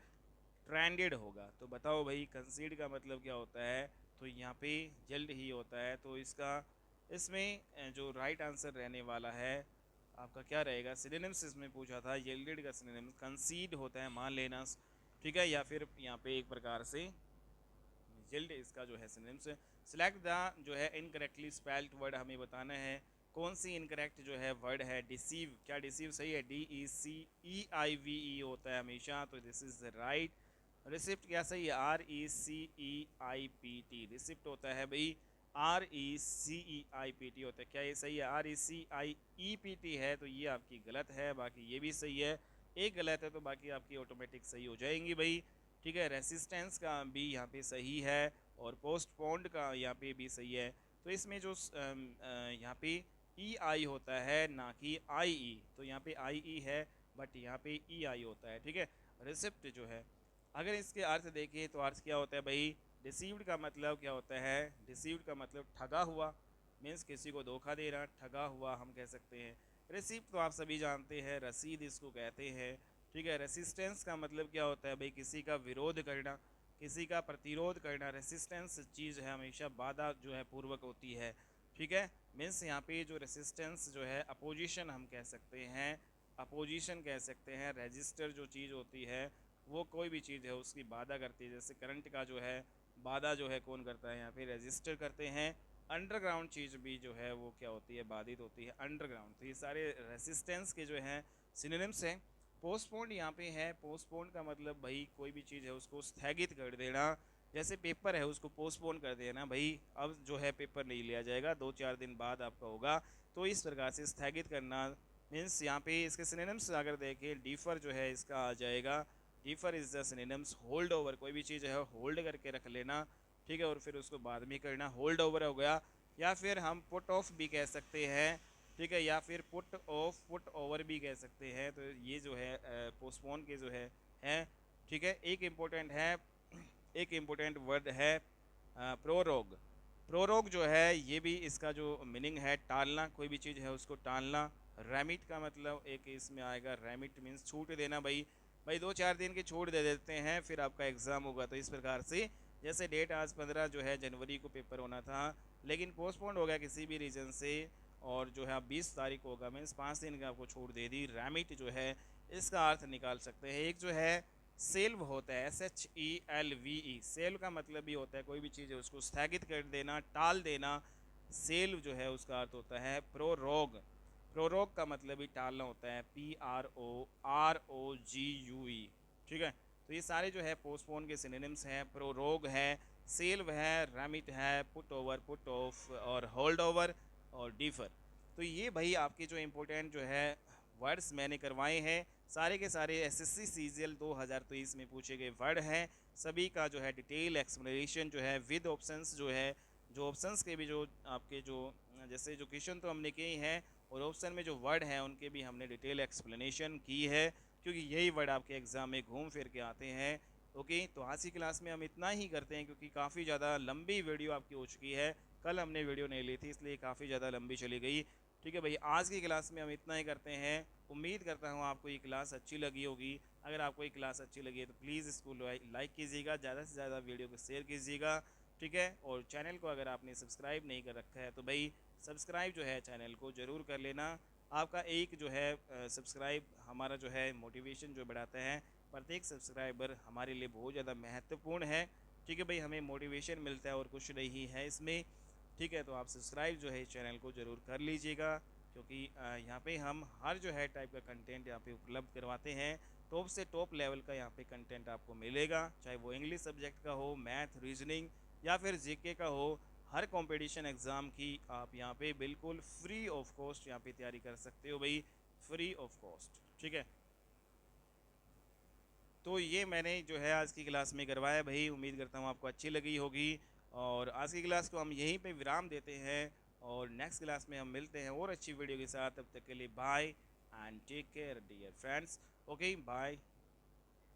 ट्रेंडेड होगा। तो बताओ भाई कंसीड का मतलब क्या होता है, तो यहाँ पे जल्द ही होता है। तो इसका इसमें जो राइट आंसर रहने वाला है आपका क्या रहेगा, सिनोनिम्स इसमें पूछा था, येल्डेड का सिनोनिम्स कंसीड होता है मान लेना, ठीक है, या फिर यहाँ पे एक प्रकार से जिल्ड इसका जो है सिनोनिम्स। सिलेक्ट द जो है इनकरेक्टली स्पेल्ड वर्ड, हमें बताना है कौन सी इनकरेक्ट जो है वर्ड है। डिसीव, क्या डिसीव सही है, DECEIVE होता है हमेशा, तो दिस इज राइट। रिसिप्ट क्या सही है, RECEIPT, रिसिप्ट होता है भाई, RECEIPT होता है, क्या ये सही है, RECIEPT है, तो ये आपकी गलत है, बाकी ये भी सही है। एक गलत है तो बाकी आपकी ऑटोमेटिक सही हो जाएंगी भाई, ठीक है। रेसिस्टेंस का भी यहाँ पे सही है, और पोस्टपोन्ड का यहाँ पे भी सही है। तो इसमें जो यहाँ पे EI होता है ना कि IE, तो यहाँ पे IE है, बट यहाँ पे EI होता है, ठीक है। रिसिप्ट जो है, अगर इसके अर्थ देखें तो अर्थ क्या होता है भाई, डिसीव्ड का मतलब क्या होता है, डिसीव्ड का मतलब ठगा हुआ, मीन्स किसी को धोखा दे रहा, ठगा हुआ हम कह सकते हैं। रिसिप्ट तो आप सभी जानते हैं, रसीद इसको कहते हैं, ठीक है। रेसिस्टेंस का मतलब क्या होता है भाई, किसी का विरोध करना, किसी का प्रतिरोध करना। रेसिस्टेंस चीज़ है हमेशा बाधा जो है पूर्वक होती है, ठीक है। मीन्स यहाँ पे जो रेसिस्टेंस जो है अपोजिशन हम कह सकते हैं, अपोजिशन कह सकते हैं। रजिस्टर जो चीज़ होती है वो कोई भी चीज़ है उसकी बाधा करती है, जैसे करंट का जो है बाधा जो है कौन करता है, यहाँ पे रजिस्टर करते हैं। अंडरग्राउंड चीज़ भी जो है वो क्या होती है, बाधित होती है, अंडरग्राउंड। तो ये सारे रेसिस्टेंस के जो हैं सिनोनिम्स हैं। पोस्टपोन्ड यहाँ पे है, पोस्टपोन्ड का मतलब भाई कोई भी चीज़ है उसको स्थगित कर देना, जैसे पेपर है उसको पोस्टपोन कर देना भाई, अब जो है पेपर नहीं लिया जाएगा, 2-4 दिन बाद आपका होगा। तो इस प्रकार से स्थगित करना। मीन्स यहाँ पे इसके सिनोनिम्स अगर देखें, डीफर जो है इसका आ जाएगा, differ is the synonyms. Hold over, कोई भी चीज़ है होल्ड करके रख लेना, ठीक है, और फिर उसको बाद में करना, होल्ड ओवर हो गया। या फिर हम पुट ऑफ भी कह सकते हैं, ठीक है, या फिर पुट ऑफ पुट ओवर भी कह सकते हैं। तो ये जो है पोस्टपोन के जो है ठीक है। एक इम्पोर्टेंट वर्ड है प्रोरोग। प्रोरोग जो है ये भी इसका जो मीनिंग है टालना, कोई भी चीज़ है उसको टालना। रेमिट का मतलब एक इसमें आएगा, रेमिट मीन्स छूट देना। भाई भाई 2-4 दिन की छूट दे देते हैं, फिर आपका एग्ज़ाम होगा। तो इस प्रकार से जैसे डेट आज 15 जो है जनवरी को पेपर होना था, लेकिन पोस्टपोन्ड हो गया किसी भी रीज़न से, और जो है अब 20 तारीख को होगा, मीन्स 5 दिन का आपको छूट दे दी। रैमिट जो है इसका अर्थ निकाल सकते हैं। एक जो है सेल्व होता है, SHELVE। सेल्व का मतलब भी होता है कोई भी चीज़ है उसको स्थगित कर देना, टाल देना। सेल्व जो है उसका अर्थ होता है प्रोरोग। प्रोरोग का मतलब ही टालना होता है, PROROGUE। ठीक है, तो ये सारे जो है पोस्टपोन के सिनोनिम्स हैं। प्रोरोग है, सेल्व है, रैमिट है, पुट ओवर, पुट ऑफ, और होल्ड ओवर, और डिफर। तो ये भाई आपके जो इम्पोर्टेंट जो है वर्ड्स मैंने करवाए हैं, सारे के सारे SSC CGL 2023 में पूछे गए वर्ड हैं। सभी का जो है डिटेल एक्सप्लेनेशन जो है विद ऑप्शंस जो है, जो ऑप्शंस के भी जो आपके जो जैसे जो क्वेश्चन तो हमने किए हैं, और ऑप्शन में जो वर्ड हैं उनके भी हमने डिटेल एक्सप्लेनेशन की है, क्योंकि यही वर्ड आपके एग्ज़ाम में घूम फिर के आते हैं। ओके, तो आज की क्लास में हम इतना ही करते हैं, क्योंकि काफ़ी ज़्यादा लंबी वीडियो आपकी हो चुकी है। कल हमने वीडियो नहीं ली थी, इसलिए काफ़ी ज़्यादा लंबी चली गई। ठीक है भाई, आज की क्लास में हम इतना ही करते हैं। उम्मीद करता हूँ आपको ये क्लास अच्छी लगी होगी। अगर आपको ये क्लास अच्छी लगी है तो प्लीज़ इसको लाइक कीजिएगा, ज़्यादा से ज़्यादा वीडियो को शेयर कीजिएगा। ठीक है, और चैनल को अगर आपने सब्सक्राइब नहीं कर रखा है तो भाई सब्सक्राइब जो है चैनल को ज़रूर कर लेना। आपका एक जो है सब्सक्राइब हमारा जो है मोटिवेशन जो बढ़ाता है। प्रत्येक सब्सक्राइबर हमारे लिए बहुत ज़्यादा महत्वपूर्ण है। ठीक है भाई, हमें मोटिवेशन मिलता है और कुछ नहीं है इसमें। ठीक है, तो आप सब्सक्राइब जो है इस चैनल को ज़रूर कर लीजिएगा, क्योंकि यहाँ पे हम हर जो है टाइप का कंटेंट यहाँ पे उपलब्ध करवाते हैं। टॉप से टॉप लेवल का यहाँ पे कंटेंट आपको मिलेगा, चाहे वो इंग्लिश सब्जेक्ट का हो, मैथ, रीजनिंग, या फिर जीके का हो। हर कंपटीशन एग्ज़ाम की आप यहाँ पे बिल्कुल फ्री ऑफ कॉस्ट यहाँ पे तैयारी कर सकते हो भाई, फ्री ऑफ कॉस्ट। ठीक है, तो ये मैंने जो है आज की क्लास में करवाया भाई, उम्मीद करता हूँ आपको अच्छी लगी होगी। और आज की क्लास को हम यहीं पे विराम देते हैं, और नेक्स्ट क्लास में हम मिलते हैं और अच्छी वीडियो के साथ। तब तक के लिए bye and take care dear friends. Okay, bye.